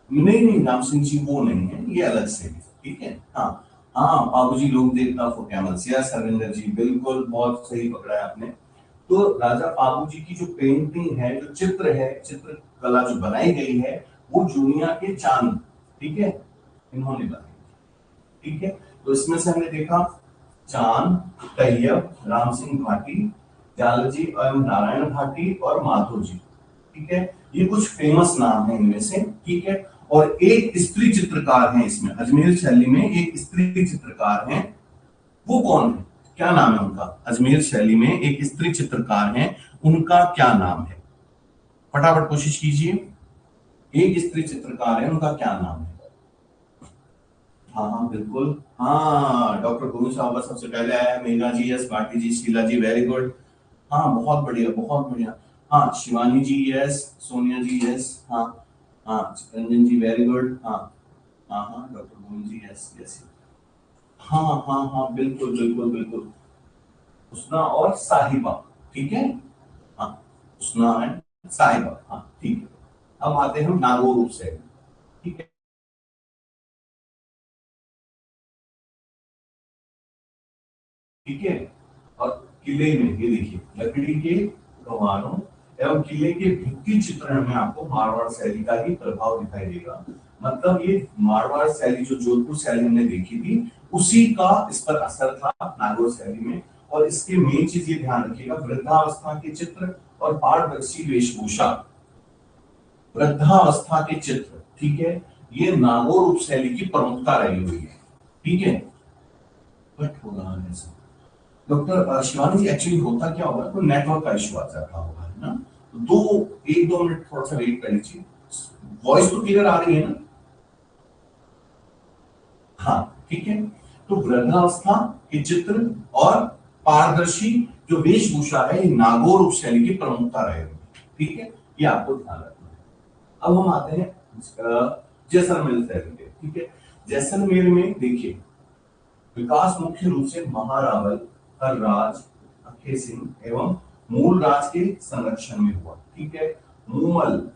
नहीं नहीं, राम सिंह जी वो नहीं है, ये अलग से है, ठीक है। हाँ हाँ, बाबूजी लोक देवता फॉर कैमल्स, यस हरविंदर जी, बिल्कुल बहुत सही पकड़ा है आपने। तो राजा बाबू जी की जो पेंटिंग है, जो चित्र है, चित्र कला जो बनाई गई है, वो जूनिया के चांद, ठीक है, इन्होंने बनाई, ठीक है। तो इसमें से हमने देखा चांद, तैयब, राम सिंह भाटी, जालजी एवं नारायण भाटी और माधो जी, ठीक है। ये कुछ फेमस नाम है इनमें से, ठीक है। और एक स्त्री चित्रकार है इसमें, अजमेर शैली में एक स्त्री चित्रकार है, वो कौन है, क्या नाम है उनका, अजमेर शैली में एक स्त्री चित्रकार है, उनका क्या नाम है, फटाफट कोशिश कीजिए। एक स्त्री चित्रकार है, उनका क्या नाम है। हाँ हाँ बिल्कुल, हाँ डॉक्टर गोविंद साहब सबसे पहले आया, मेघा जी यस, भाटी जी, शीला जी वेरी गुड, हाँ बहुत बढ़िया बहुत बढ़िया, हाँ शिवानी जी यस, सोनिया जी यस, हाँ हाँ रंजन जी वेरी गुड, हाँ हाँ हाँ डॉक्टर गोविंद जी यस यस, हाँ हाँ हाँ बिल्कुल बिल्कुल बिल्कुल, उसना और साहिबा, ठीक है, हाँ उसना एंड साहिबा, हाँ ठीक है। अब आते हैं हम नागौर रूप से, ठीक है, ठीक है। और किले में ये देखिए लकड़ी के कमानों एवं किले के भित्ति चित्रण में आपको मारवाड़ शैली का ही प्रभाव दिखाई देगा, मतलब ये मारवाड़ शैली जो जोधपुर शैली हमने देखी थी, उसी का इस पर असर था नागौर शैली में। और इसके मेन चीज ये ध्यान रखिएगा, वृद्धावस्था के चित्र और पारदर्शी वेशभूषा, वृद्धावस्था के चित्र, ठीक है, ये नागौर उप शैली की प्रमुखता रही हुई है, ठीक है। कट हो रहा है सर। डॉक्टर शिवानी जी, एक्चुअली होता क्या होगा, तो नेटवर्क का इशू आ जाता होगा, है ना। दो 1-2 मिनट थोड़ा सा वेट कर लीजिए। वॉइस तो क्लियर आ रही है ना? हाँ, ठीक है। तो वृद्धावस्था के चित्र और पारदर्शी जो वेशभूषा है, ये नागौर उपशैली की प्रमुखता रहेगी, ठीक है। ये आपको ध्यान रखना है। अब हम आते हैं जैसलमेर शैली पे, ठीक है। जैसलमेर में देखिए, विकास मुख्य रूप से महारावल, हर्राज, अखे सिंह एवं मूल राज के संरक्षण में हुआ, ठीक है। मूमल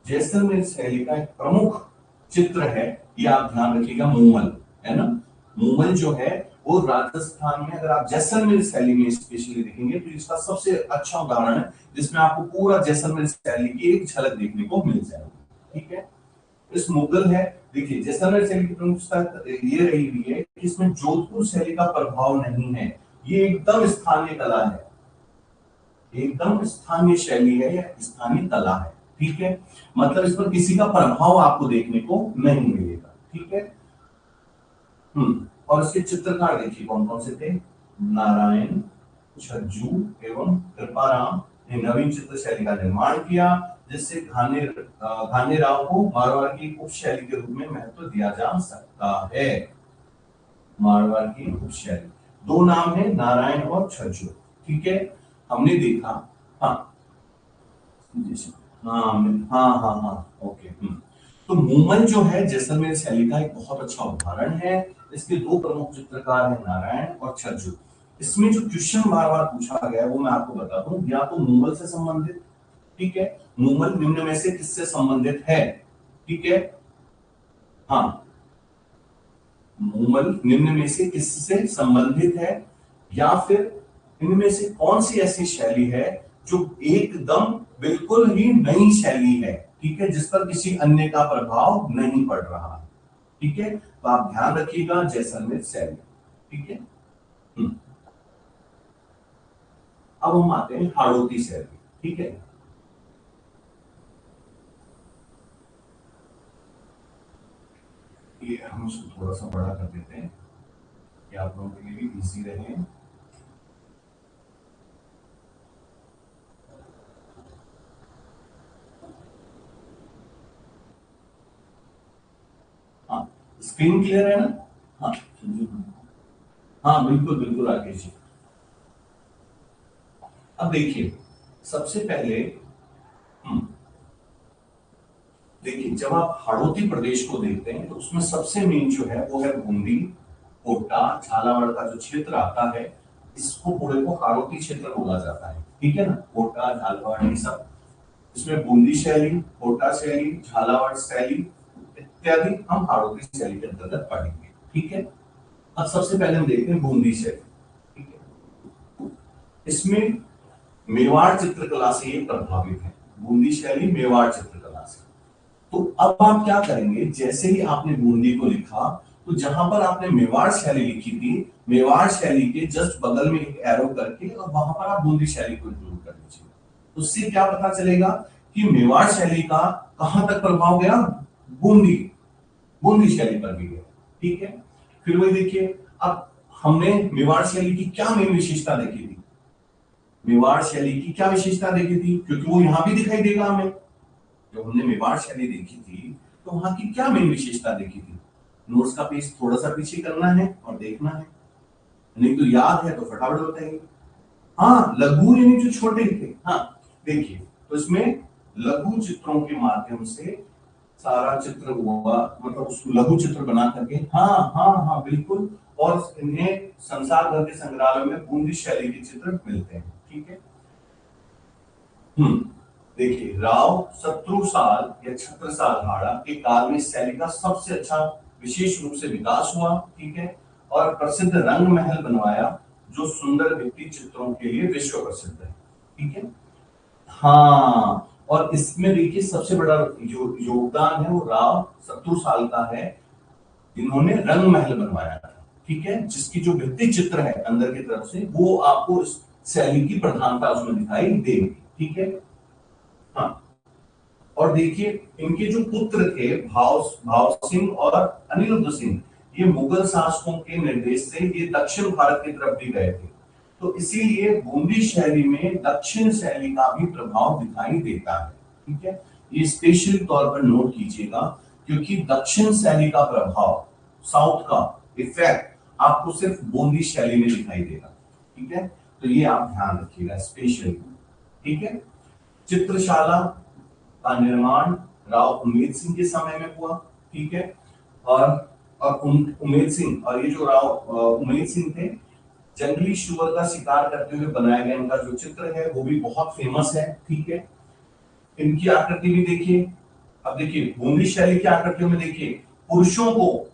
जैसलमेर शैली का एक प्रमुख चित्र है, ये आप ध्यान रखिएगा, मूमल, है ना। मूमल जो है वो राजस्थान में, अगर आप जैसलमेर शैली में स्पेशली देखेंगे तो इसका सबसे अच्छा उदाहरण है, जिसमें आपको पूरा जैसलमेर शैली की एक झलक देखने को मिल जाएगी, ठीक है। इस मुगल है, देखिए जैसलमेर शैली की प्रमुखता ये रही हुई है कि इसमें जोधपुर शैली का प्रभाव नहीं है, ये एकदम स्थानीय कला है, एकदम स्थानीय शैली है या स्थानीय कला है, ठीक है। मतलब इस पर किसी का प्रभाव आपको देखने को नहीं मिलेगा, ठीक है। और इसके चित्रकार देखिए कौन कौन से थे, नारायण, छज्जू एवं कृपाराम ने नवीन चित्र शैली का निर्माण किया, जिससे घानेराव को मारवाड़ की उपशैली के रूप में महत्व दिया जा सकता है। मारवाड़ की उपशैली, दो नाम है, नारायण और छज्जू, ठीक है। हमने देखा, हाँ हाँ हाँ हाँ हाँ, ओके। तो मूमल जो है जैसलमेर शैली का एक बहुत अच्छा उदाहरण है। इसके दो प्रमुख चित्रकार हैं, नारायण और छज्जू। इसमें जो क्वेश्चन बार बार पूछा गया है वो मैं आपको बता दूं, या तो मूमल से संबंधित, ठीक है, मूमल निम्न में से किससे संबंधित है, ठीक है। हाँ, मूमल निम्न में से किससे संबंधित है, या फिर इनमें से कौन सी ऐसी शैली है जो एकदम बिल्कुल ही नई शैली है, ठीक है, जिस पर किसी अन्य का प्रभाव नहीं पड़ रहा, ठीक है। तो आप ध्यान रखिएगा जैसलमेर शैली, ठीक है। अब हम आते हैं हाड़ौती शैली, ठीक है। ये हम इसको थोड़ा सा बड़ा कर देते हैं कि आप लोगों के लिए भी इजी रहे। हाँ, स्क्रीन क्लियर है ना? हाँ, हाँ बिल्कुल बिल्कुल राकेश जी। अब देखिए, सबसे पहले देखिए, जब आप हाड़ौती प्रदेश को देखते हैं तो उसमें सबसे मेन जो है वो है बूंदी, कोटा, झालावाड़ का जो क्षेत्र आता है, इसको पूरे को हाड़ौती क्षेत्र बोला जाता है, ठीक है ना। कोटा, झालावाड़, ये सब, इसमें बूंदी शैली, कोटा शैली, झालावाड़ शैली इत्यादि हम हाड़ौती शैली के अंतर्गत पढ़ेंगे, ठीक है। अब सबसे पहले हम देखते हैं बूंदी शैली, ठीक है। इसमें मेवाड़ चित्रकला से ये प्रभावित है, बूंदी शैली मेवाड़ चित्रकला से। तो अब आप क्या करेंगे, जैसे ही आपने बूंदी को लिखा तो जहां पर आपने मेवाड़ शैली लिखी थी, मेवाड़ शैली के जस्ट बगल में एक एरो करके और वहां पर आप बूंदी शैली को इंक्लूड कर लीजिए। उससे क्या पता चलेगा कि मेवाड़ शैली का कहां तक प्रभाव गया, बूंदी बूंदी शैली पर भी गया, ठीक है। फिर वही देखिए, अब हमने मेवाड़ शैली की क्या मेन विशेषता देखी थी, मेवाड़ शैली की क्या विशेषता देखी थी, क्योंकि वो यहां भी दिखाई देगा हमें। जब हमने मेवाड़ शैली देखी थी तो वहां की क्या मेन विशेषता देखी थी, नोट्स का पेज थोड़ा सा पीछे करना है और देखना है, नहीं तो याद है तो फटाफट बताइए। हाँ, लघु यानी जो छोटे थे, हाँ देखिए, तो इसमें लघु चित्रों के माध्यम से सारा चित्र हुआ, मतलब उसको लघु चित्र बना करके, हाँ हाँ हाँ बिल्कुल, और इन्हें संसार भर के संग्रहालय में बूंदी शैली के चित्र मिलते हैं, ठीक है। देखिए, राव शत्रुसाल या छत्रसाल हाड़ा के काल में इस शैली का सबसे अच्छा विशेष रूप से विकास हुआ, ठीक है। और प्रसिद्ध रंग महल बनवाया जो सुंदर भित्ति चित्रों के लिए विश्व प्रसिद्ध है, ठीक है। हाँ, और इसमें देखिए सबसे बड़ा जो योगदान है वो राव शत्रुसाल का है, इन्होंने रंग महल बनवाया था, ठीक है, जिसकी जो भित्ति चित्र है अंदर की तरफ से वो आपको इस शैली की प्रधानता उसमें दिखाई देगी, ठीक है। हाँ, और देखिए, इनके जो पुत्र थे भाव भाव सिंह और अनिरुद्ध सिंह, ये मुगल शासकों के निर्देश से ये दक्षिण भारत की तरफ भी गए थे, तो इसीलिए बूंदी शैली में दक्षिण शैली का भी प्रभाव दिखाई देता है। ठीक है, ये स्पेशल तौर पर नोट कीजिएगा, क्योंकि दक्षिण शैली का प्रभाव, साउथ का इफेक्ट आपको सिर्फ बूंदी शैली में दिखाई देगा। ठीक है, तो ये आप ध्यान रखिएगा स्पेशली। ठीक है, चित्रशाला का निर्माण राव उमेद सिंह के समय में हुआ। ठीक है, और उमेद सिंह, और ये जो राव उमेद सिंह थे, जंगली शुअर का शिकार करते हुए बनाया गया इनका जो चित्र है वो भी बहुत फेमस है। ठीक है, इनकी आकृति भी देखिए। अब देखिए बूंदी शैली की आकृतियों में देखिए, पुरुषों को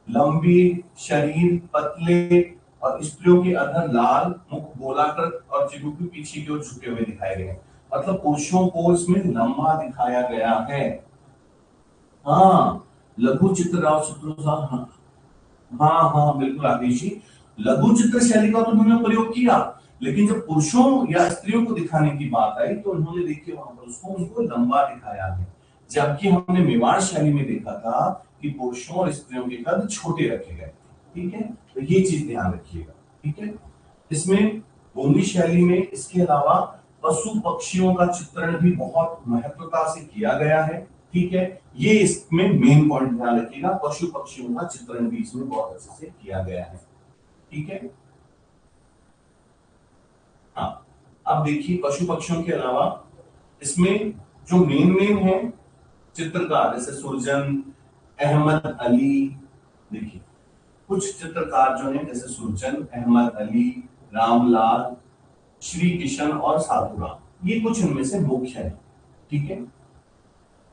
लंबी शरीर, पतले, और स्त्रियों के अधर लाल, मुख गोलाकार और जिह्वा पीछे की ओर झुके हुए दिखाए गए हैं। मतलब पुरुषों को इसमें लंबा दिखाया गया है। हाँ, लघु चित्र राव शत्रुघ्न, हाँ हाँ बिल्कुल आदेश जी, लघु चित्र शैली का तो उन्होंने प्रयोग किया, लेकिन जब पुरुषों या स्त्रियों को दिखाने की बात आई तो उन्होंने देखिए वहां पर उसको उनको लंबा दिखाया है, जबकि हमने मेवाड़ शैली में देखा था कि पुरुषों और स्त्रियों के कद छोटे रखे गए। ठीक है, तो ये चीज ध्यान रखिएगा। ठीक है, इसमें बूंदी शैली में इसके अलावा पशु पक्षियों का चित्रण भी बहुत महत्वता से किया गया है। ठीक है, ये इसमें मेन पॉइंट ध्यान रखिएगा, पशु पक्षियों का चित्रण भी इसमें बहुत अच्छे से किया गया है। ठीक है, हाँ, अब देखिए पशु पक्षियों के अलावा इसमें जो मेन है चित्रकार, जैसे सुरजन, अहमद अली, देखिए कुछ चित्रकार जो हैं जैसे सुरजन, अहमद अली, रामलाल, श्री किशन और साधुराम, ये कुछ इनमें से मुख्य है। ठीक है,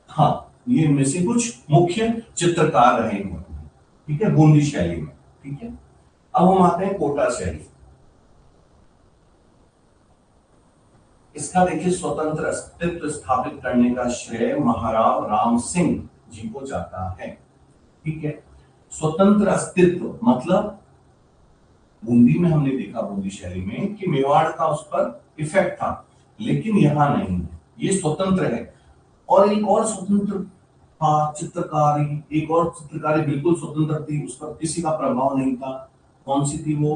हाँ, ये इनमें से कुछ मुख्य चित्रकार रहे हैं। ठीक है, बूंदी शैली में। ठीक है, अब हम आते हैं कोटा शैली। इसका देखिए स्वतंत्र अस्तित्व स्थापित करने का श्रेय महाराव राम सिंह जी को जाता है। ठीक है, स्वतंत्र अस्तित्व मतलब बूंदी में हमने देखा, बूंदी शैली में, कि मेवाड़ का उस पर इफेक्ट था, लेकिन यहां नहीं है, ये स्वतंत्र है। और एक और स्वतंत्र चित्रकारी, एक और चित्रकारी बिल्कुल स्वतंत्र थी, उस पर किसी का प्रभाव नहीं था। कौन सी थी वो?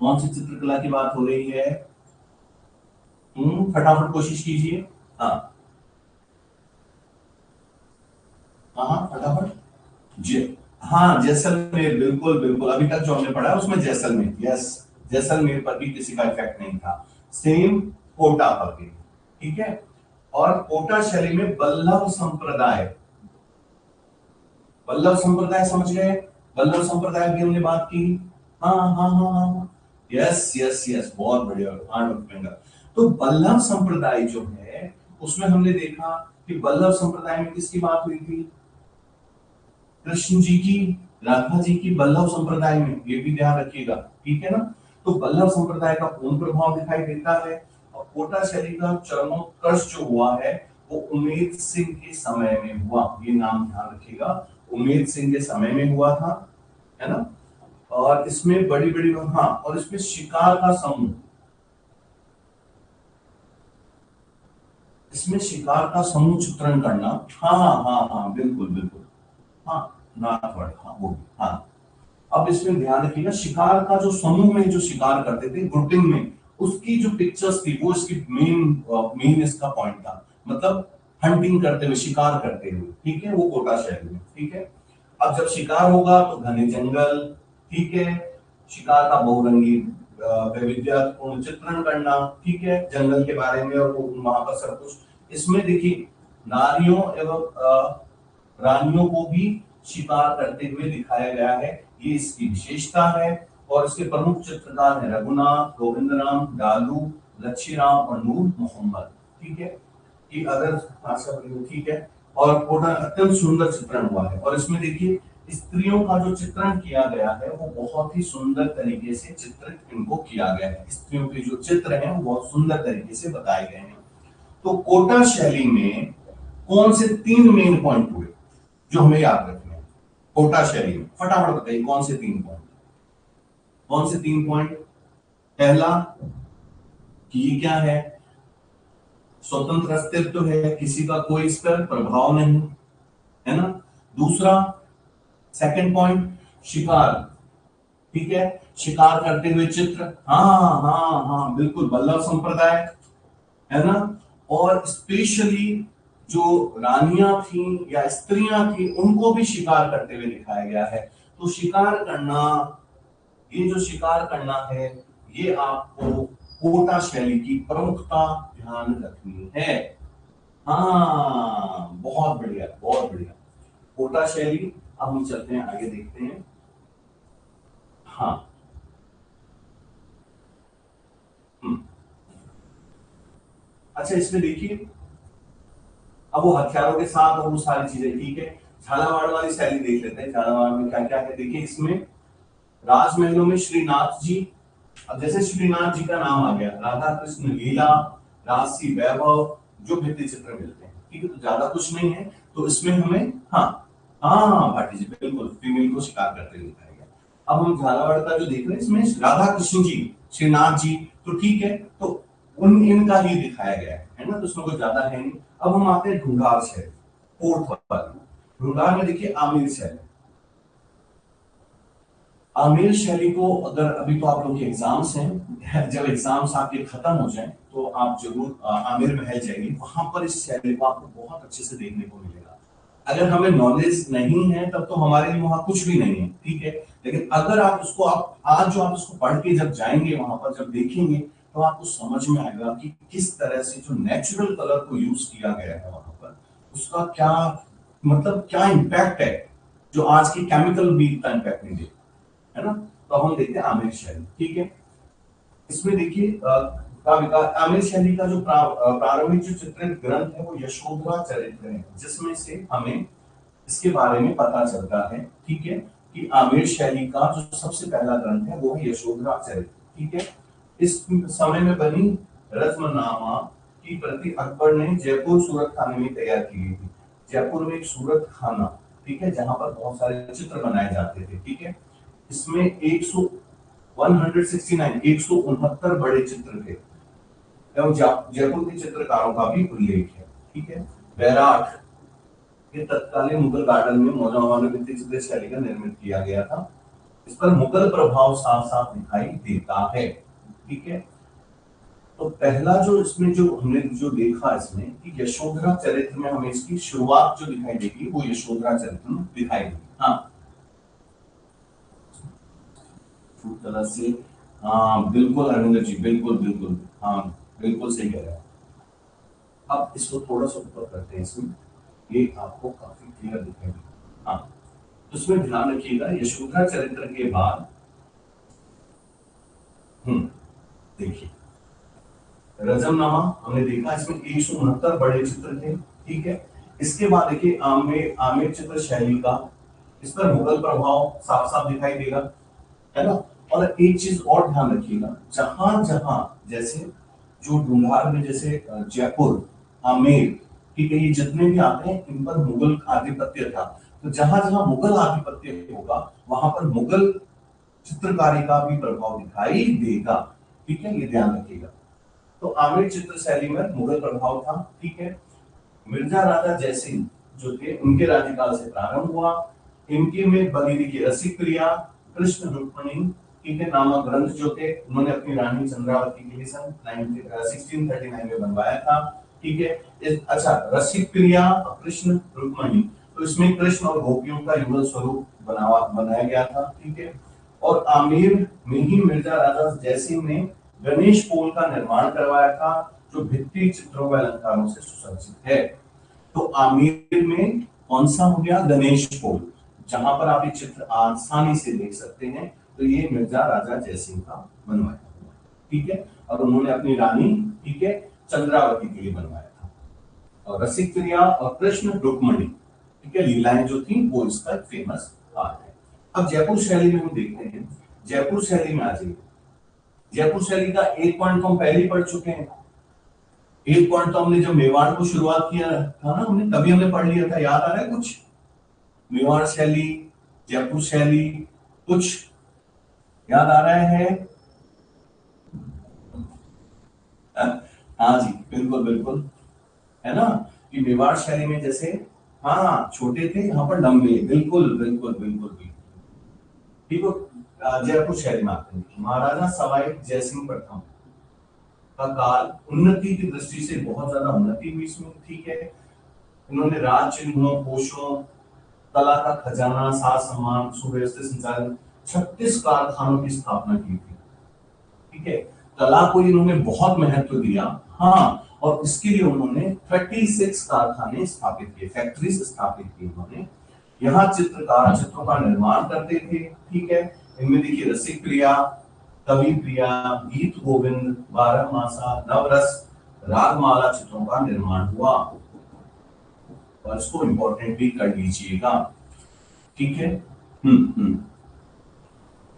कौन सी चित्रकला की बात हो रही है? फटाफट कोशिश कीजिए। हाँ हाँ, फटाफट। जी हाँ, जैसलमेर, बिल्कुल बिल्कुल, अभी तक जो हमने पढ़ा है उसमें जैसलमेर, यस, जैसलमेर पर भी किसी का इफेक्ट नहीं था, सेम कोटा पर भी। ठीक है, और कोटा शैली में बल्लभ संप्रदाय, बल्लभ संप्रदाय समझ गए? बल्लभ संप्रदाय की हमने बात की। हाँ हाँ हाँ हाँ, यस यस यस, बहुत बढ़िया, तो बल्लभ संप्रदाय जो है उसमें हमने देखा कि बल्लभ संप्रदाय में किसकी बात हुई थी? कृष्ण जी की, राधा जी की, बल्लभ संप्रदाय में, ये भी ध्यान रखिएगा। ठीक है ना, तो बल्लभ संप्रदाय का पूर्ण प्रभाव दिखाई देता है। और कोटा शैली का चरमोत्कर्ष जो हुआ है वो उमेद सिंह के समय में हुआ, ये नाम ध्यान रखिएगा, उमेद सिंह के समय में हुआ था, है ना। और इसमें बड़ी बड़ी, हाँ, और इसमें शिकार का समूह, इसमें शिकार का समूह चित्रण करना, हाँ हाँ हाँ बिल्कुल बिल्कुल, हाँ नाथवर्ड, हाँ वो भी, हाँ। अब इसमें ध्यान रखिएगा, शिकार का जो समूह में जो शिकार करते थे ग्रुपिंग में, उसकी जो पिक्चर्स थी वो इसकी मेन इसका पॉइंट था, मतलब हंटिंग करते हुए, शिकार करते हुए। ठीक है, वो कोटा शैली में। ठीक है, अब जब शिकार होगा तो घने जंगल, ठीक है, शिकार का बहुरंगी वैविध्यपूर्ण चित्रण करना, ठीक है, जंगल के बारे में और वहां पर सब कुछ। इसमें देखिए नारियों एवं रानियों को भी शिकार करते हुए दिखाया गया है, ये इसकी विशेषता है। और इसके प्रमुख चित्रकार हैं रघुनाथ, गोविंद राम, डालू, लच्छी राम और नूर मोहम्मद। ठीक है, कि अगर भाषा बनी, ठीक है, और कोटा अत्यंत सुंदर चित्रण हुआ है। और इसमें देखिए स्त्रियों का जो चित्रण किया गया है वो बहुत ही सुंदर तरीके से चित्रित इनको किया गया है, स्त्रियों के जो चित्र हैं वो बहुत सुंदर तरीके से बताए गए हैं। तो कोटा शैली में कौन से 3 मेन पॉइंट हुए जो हमें याद रखने हैं कोटा शैली में? फटाफट बताइए कौन से 3 पॉइंट? कौन से 3 पॉइंट? पहला कि ये क्या है, स्वतंत्र अस्तित्व है, किसी का कोई इस पर प्रभाव नहीं, है ना। दूसरा सेकंड पॉइंट, शिकार, ठीक है, शिकार करते हुए चित्र, हाँ हाँ हाँ बिल्कुल, वल्लभ संप्रदाय, है ना। और स्पेशली जो रानियां थी या स्त्रियां थी उनको भी शिकार करते हुए दिखाया गया है। तो शिकार करना, ये जो शिकार करना है, ये आपको कोटा शैली की प्रमुखता ध्यान रखनी है। हाँ बहुत बढ़िया, बहुत बढ़िया, कोटा शैली। अब हम चलते हैं आगे, देखते हैं। हाँ, हम्म, अच्छा इसमें देखिए, अब वो हथियारों के साथ और वो सारी चीजें, ठीक है। झालावाड़ वाली शैली देख लेते हैं, झालावाड़ में क्या क्या है। देखिए इसमें राजमहलों में श्रीनाथ जी, अब जैसे श्रीनाथ जी का नाम आ गया, राधा कृष्ण लीला, राशि वैभव, जो भित्ति चित्र मिलते हैं, ठीक है, तो ज्यादा कुछ नहीं है। तो इसमें हमें, हाँ हाँ भाटी जी बिल्कुल, फीमेल को शिकार करते हुए दिखाया गया। अब हम झालावाड़ का जो देख रहे हैं, इसमें राधा कृष्ण जी, श्रीनाथ जी, तो ठीक है, तो उन इनका ही दिखाया गया है ना, तो उसमें कुछ ज्यादा है नहीं। अब हम आते हैं ढूंढार शहर, फोर्थ वाला। ढूंढार में देखिए आमिर शहर, आमिर शैली को, अगर अभी तो आप लोग के एग्जाम्स हैं, जब एग्जाम्स आपके खत्म हो जाएं तो आप जरूर आमिर महल जाइए, वहां पर इस शैली को आपको बहुत अच्छे से देखने को मिलेगा। अगर हमें नॉलेज नहीं है तब तो हमारे लिए वहां कुछ भी नहीं है, ठीक है। लेकिन अगर आप उसको, आप आज जो आप उसको पढ़ के जब जाएंगे वहां पर, जब देखेंगे, तो आपको समझ में आएगा कि किस तरह से जो नेचुरल कलर को यूज किया गया है वहां पर, उसका क्या मतलब, क्या इम्पैक्ट है, जो आज की केमिकल भी इतना इम्पैक्ट नहीं देता, है ना। तो हम देखते हैं आमिर शैली, ठीक है। इसमें देखिए का विकास, आमिर शैली का जो प्रारंभिक जो चित्रित ग्रंथ है वो यशोधरा चरित्र है, जिसमें से हमें इसके बारे में पता चलता है, ठीक है, कि आमिर शैली का जो सबसे पहला ग्रंथ है वो है यशोधरा चरित्र, ठीक है। इस समय में बनी रत्ननामा की प्रति अकबर ने जयपुर सूरत खाने में तैयार की गई थी। जयपुर में एक सूरत खाना, ठीक है, जहां पर बहुत सारे चित्र बनाए जाते थे, ठीक है। इसमें 169 बड़े चित्र थे, एवं जयपुर के चित्रकारों का भी उल्लेख है, ठीक है। बैराठ के तत्कालीन मुगल गार्डन में मौजूद चित्र शैली का निर्मित किया गया था। इस पर मुगल प्रभाव साफ साफ दिखाई देता है, ठीक है। तो पहला जो इसमें जो हमने जो देखा इसमें कि यशोधरा चरित्र में हमें इसकी शुरुआत जो दिखाई देगी वो यशोधरा चरित्र में दिखाई देगी। हाँ, तरह से, हाँ बिल्कुल अरविंदर जी, बिल्कुल बिल्कुल, हाँ बिल्कुल सही कह रहे हैं। अब इसको थोड़ा सा ऊपर करते हैं, इसमें ये आपको काफी क्लियर दिखाई देगा। हाँ, तो इसमें ध्यान रखिएगा, यशोधरा चरित्र के बाद, देखिए रजमनामा हमने देखा, इसमें 169 बड़े चित्र थे, ठीक है। इसके बाद देखिए आमेर आमेर चित्र शैली का, इस पर मुगल प्रभाव साफ साफ दिखाई देगा, है ना। और एक चीज और ध्यान रखिएगा, जहां जहां जैसे जो ढूंढार में, जैसे जयपुर, आमेर, ठीक है, ये जितने भी आते हैं इन पर मुगल आधिपत्य था। तो जहां जहां मुगल आधिपत्य होगा वहां पर मुगल चित्रकारी का भी प्रभाव दिखाई देगा, ठीक है, ये ध्यान रखिएगा। तो आमिर चित्र शैली में मुगल प्रभाव था, ठीक है। मिर्जा राजा जयसिंह जो थे, उनके राज्यकाल से प्रारंभ हुआ। इनके में बनी देखिए रसिक प्रिया, कृष्ण रुक्मणी, ठीक है, नामक ग्रंथ जो थे, उन्होंने अपनी रानी चंद्रावती के लिए सन 1639 में बनवाया था, ठीक है। अच्छा, रसिक प्रिया और कृष्ण रुक्मणी, तो इसमें कृष्ण और गोपियों का युगल स्वरूप बनाया गया था, ठीक है। और आमेर में ही मिर्जा राजा जयसिंह ने गणेश पोल का निर्माण करवाया था, जो भित्ति चित्रों व अलंकारों से सुसज्जित है। तो आमेर में कौन सा हो गया, गणेश पोल, जहां पर आप ये चित्र आसानी से देख सकते हैं। तो ये मिर्जा राजा जयसिंह का बनवाया हुआ, ठीक है। और उन्होंने अपनी रानी, ठीक है, चंद्रावती के लिए बनवाया था। और रसिक प्रिया और कृष्ण रुक्मणी, ठीक है, लीलाएं जो थी वो इसका फेमस पार्ट है। अब जयपुर शैली में हम देखते हैं, जयपुर शैली में आ जाइए। जयपुर शैली का एक पॉइंट तो हम पहले ही पढ़ चुके हैं। एक पॉइंट तो हमने जब मेवाड़ को शुरुआत किया था ना, हमने तभी हमने पढ़ लिया था, याद आ रहा है कुछ? मेवाड़ शैली, जयपुर शैली, कुछ याद आ रहा है? हाँ जी बिल्कुल बिल्कुल, है ना। कि मेवाड़ शैली में जैसे हाँ छोटे थे, यहाँ पर लंबे, बिल्कुल बिल्कुल बिल्कुल बिल्कुल। ठीक है, जयपुर शहर में आते हैं। महाराजा सवाई जयसिंह प्रथम का काल उन्नति की दृष्टि से बहुत ज्यादा उन्नति हुई इसमें। ठीक है, इन्होंने राज चिन्हों, कोषों, कला का खजाना, साज सम्मान, सुव्यवस्थित संचालन, 36 कारखानों की स्थापना की थी। ठीक है, कला को इन्होंने बहुत महत्व दिया। हाँ, और इसके लिए उन्होंने 36 कारखाने स्थापित किए, फैक्ट्रीज स्थापित की उन्होंने। यहाँ चित्रकार चित्रों का निर्माण करते थे। ठीक है, इनमें देखिए रसिक प्रिया, कवि प्रिया, गीत गोविंद, बारह मासा, नवरस, रागमाला चित्रों का निर्माण हुआ। और इसको इंपॉर्टेंट भी कर लीजिएगा। ठीक है,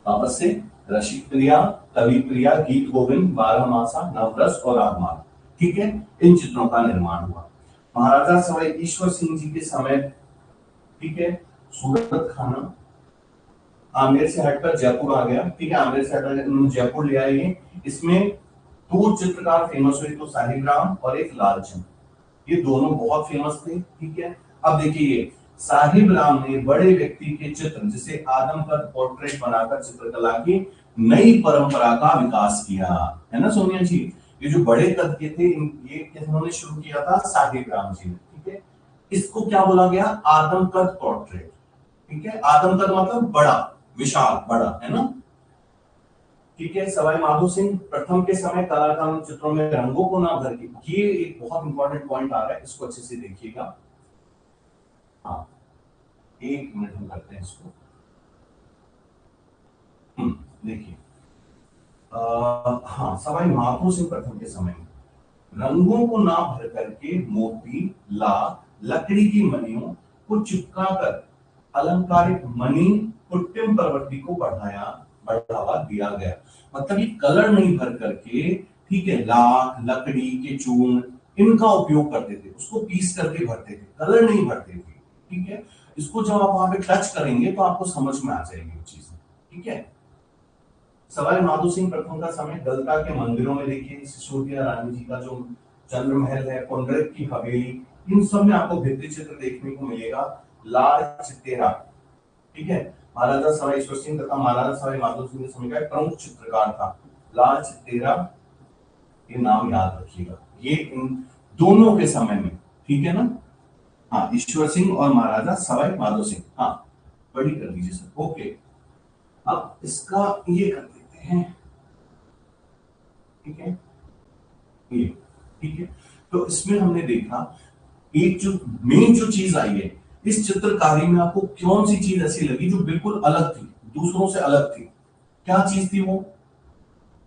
वापस से, रसिक प्रिया, कवि प्रिया, गीत गोविंद, बारह मासा, नवरस और रागमाला। ठीक है, इन चित्रों का निर्माण हुआ। महाराजा सवाई ईश्वर सिंह जी के समय, ठीक है, सूरत खाना, आमेर से हटकर जयपुर आ गया। ठीक है, आमेर से हटकर जयपुर ले आए। इसमें दो चित्रकार फेमस हुए, तो साहिब राम और एक लालचंद, ये दोनों बहुत फेमस थे। ठीक है, अब देखिए साहिब राम ने बड़े व्यक्ति के चित्र, जिसे आदमकद पोर्ट्रेट बनाकर चित्रकला की नई परंपरा का विकास किया, है ना सोनिया जी। ये जो बड़े कद के थे, ये इन्होंने शुरू किया था साहिब राम जी ने। ठीक है, इसको क्या बोला गया, आदमकद पोर्ट्रेट। ठीक है, आदमकद मतलब बड़ा, विशाल, बड़ा, है ना। ठीक है, सवाई माधो सिंह प्रथम के समय कलाकार चित्रों में रंगों को ना भर के, ये एक बहुत इंपॉर्टेंट पॉइंट आ रहा है, इसको अच्छे से देखिएगा। हाँ, एक मिनट हम करते हैं इसको। देखिए, हाँ, सवाई माधो सिंह प्रथम के समय में रंगों को ना भर करके मोती, ला, लकड़ी की मणियों को चिपका कर अलंकारिक मणि पुट्टिम प्रवृत्ति को बढ़ावा दिया गया। मतलब ये कलर नहीं भर करके, ठीक है, लाख, लकड़ी के चूर्ण, इनका उपयोग करते थे, उसको पीस करके भरते थे, कलर नहीं भरते थे। ठीक है, इसको जब आप वहां पे टच करेंगे तो आपको समझ में आ जाएगी वो चीज। ठीक है, सवाई माधो सिंह प्रथम का समय गलता के मंदिरों में देखिए, सिसोदिया रानी जी का जो चंद्र महल है, पुंडरिक की हवेली, इन सब में आपको भित्ति चित्र देखने को मिलेगा। लाल चित्तेरा, ठीक है, महाराजा सवाई ईश्वर सिंह तथा महाराजा सवाई माधो सिंह के समय का प्रमुख चित्रकार था। लाल चित्तेरा, ये नाम याद रखिएगा, ये इन दोनों के समय में। ठीक है ना, हाँ, ईश्वर सिंह और महाराजा सवाई माधो सिंह। हाँ, बड़ी कर दीजिए सर। ओके, अब इसका ये कर देते हैं। ठीक है, ये ठीक है, तो इसमें हमने देखा एक जो मेन जो चीज आई है इस चित्रकारी में, आपको कौन सी चीज ऐसी लगी जो बिल्कुल अलग थी, दूसरों से अलग थी? क्या चीज थी वो?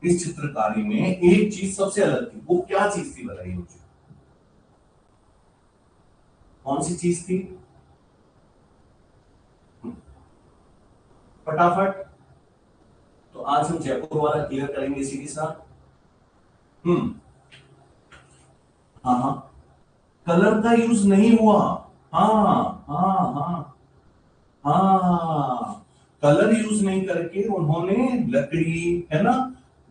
इस चित्रकारी में एक चीज सबसे अलग थी, वो क्या चीज थी बताइए मुझे, कौन सी चीज थी? फटाफट, तो आज हम जयपुर वाला क्लियर करेंगे इसी के साथ। हाँ हाँ, कलर का यूज नहीं हुआ। हाँ हाँ हाँ हाँ, कलर यूज नहीं करके उन्होंने लकड़ी, है ना,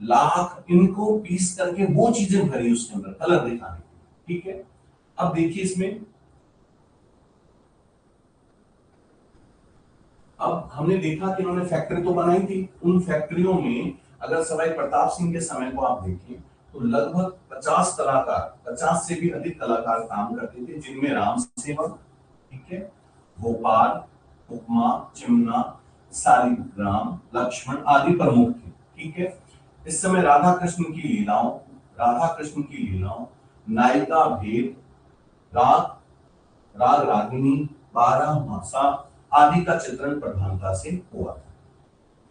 लाख, इनको पीस करके वो चीजें भरी उसके अंदर कलर दिखाने। ठीक है, अब देखिए इसमें, अब हमने देखा कि उन्होंने फैक्ट्री तो बनाई थी, उन फैक्ट्रियों में अगर सवाई प्रताप सिंह के समय को आप देखिए तो लगभग 50 कलाकार, 50 से भी अधिक कलाकार काम करते थे, जिनमें राम सेवक, ठीक है, गोपाल, उपमा, चिमना, सालिग्राम, लक्ष्मण आदि प्रमुख थे। ठीक है, इस समय राधा कृष्ण की लीलाओं, नायिका भेद, राग राग रागिनी, बारह मासा आदि का चित्रण प्रधानता से हुआ था।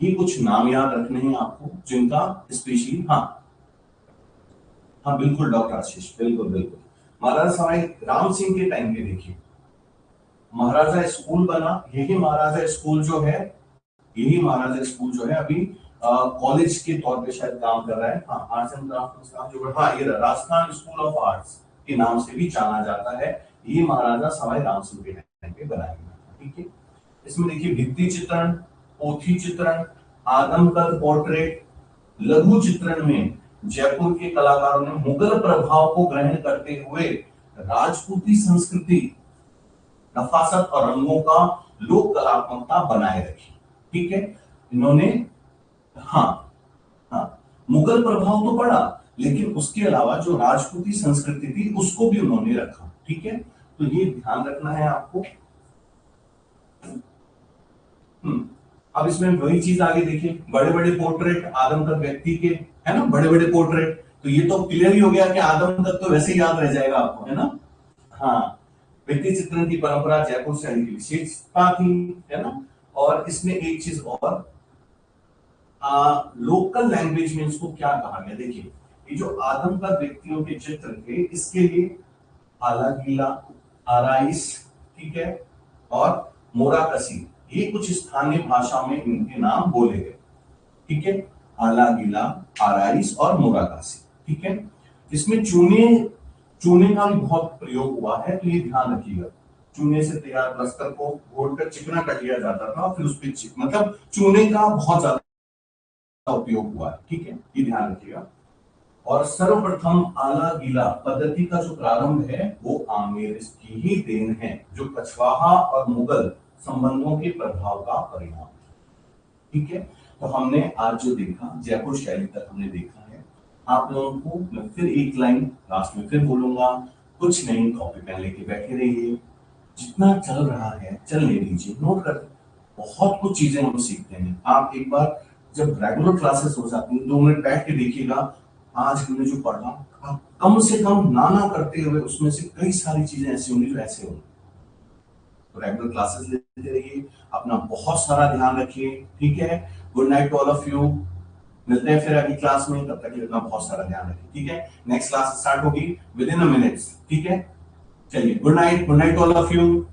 ये कुछ नाम याद रखने हैं आपको, जिनका स्पेशली, हाँ हाँ बिल्कुल डॉक्टर आशीष, बिल्कुल बिल्कुल। महाराजा सवाई राम सिंह के टाइम पे देखिए, महाराजा स्कूल बना, यही महाराजा स्कूल जो है, अभी कॉलेज के तौर पे शायद काम कर रहा है। हाँ, आर्ट्स एंड क्राफ्ट जो, हाँ, ये राजस्थान स्कूल ऑफ आर्ट्स के नाम से भी जाना जाता है। ये महाराजा सवाई राम सिंह के टाइम पे बनाया गया। ठीक है, इसमें देखिए भित्ति चित्रण, पोथी चित्रण, आदमकद पोर्ट्रेट, लघु चित्रण में जयपुर के कलाकारों ने मुगल प्रभाव को ग्रहण करते हुए राजपूती संस्कृति, नफासत और रंगों का लोक कलात्मकता बनाए रखी। ठीक है, इन्होंने, हाँ हाँ, मुगल प्रभाव तो पड़ा, लेकिन उसके अलावा जो राजपूती संस्कृति थी उसको भी उन्होंने रखा। ठीक है, तो ये ध्यान रखना है आपको। अब इसमें वही चीज आगे देखिए, बड़े बड़े पोर्ट्रेट आदम तक व्यक्ति के, है ना, बड़े बड़े पोर्ट्रेट, तो ये तो क्लियर ही हो गया कि आदम तक तो वैसे ही याद रह जाएगा आपको, है ना। हाँ, व्यक्ति चित्रण की परंपरा जयपुर शैली की विशेषता थी, है ना। और इसमें एक चीज और, लोकल लैंग्वेज में इसको क्या कहा गया, देखिए ये जो आदम तक व्यक्तियों के चित्र थे, इसके लिए आला गीला, आराइस, ठीक है, और मोराकसी, ये कुछ स्थानीय भाषा में इनके नाम बोले गए। ठीक है, आला गीला, आराइस और मोराकसी। ठीक है, इसमें चूने, चूने का भी बहुत प्रयोग हुआ है, तो ये ध्यान रखिएगा। चूने से तैयार प्लास्टर को घोलकर चिकना कर लिया जाता था, फिर उस पर मतलब चूने का बहुत ज्यादा उपयोग हुआ है। ठीक है, ये ध्यान रखिएगा। और सर्वप्रथम आला गीला पद्धति का जो प्रारंभ है वो आमेर की ही देन है, जो कछवाहा और मुगल संबंधों के प्रभाव का परिणाम। ठीक है, तो हमने आज जो देखा जयपुर शैली तक हमने देखा है। आप लोगों को मैं फिर एक लाइन लास्ट में फिर बोलूंगा, कुछ नहीं, कॉपी पेन लेके बैठे रहिए, जितना चल रहा है चलने दीजिए, नोट कर, बहुत कुछ चीजें हम सीखते हैं। आप एक बार जब रेगुलर क्लासेस हो जाती है 2 मिनट बैठ के देखिएगा, आज हमने जो पढ़ा आप कम से कम ना करते हुए उसमें से कई सारी चीजें ऐसी होंगी जो ऐसे होंगी। तो रेगुलर क्लासेस लेते रहिए, अपना बहुत सारा ध्यान रखिए। ठीक है, good night to all of you, मिलते हैं फिर अगली क्लास में, तब तक के लिए अपना बहुत सारा ध्यान रखिए। ठीक है, नेक्स्ट क्लास स्टार्ट होगी विद इन अ मिनट्स। ठीक है, चलिए, good night to all of you.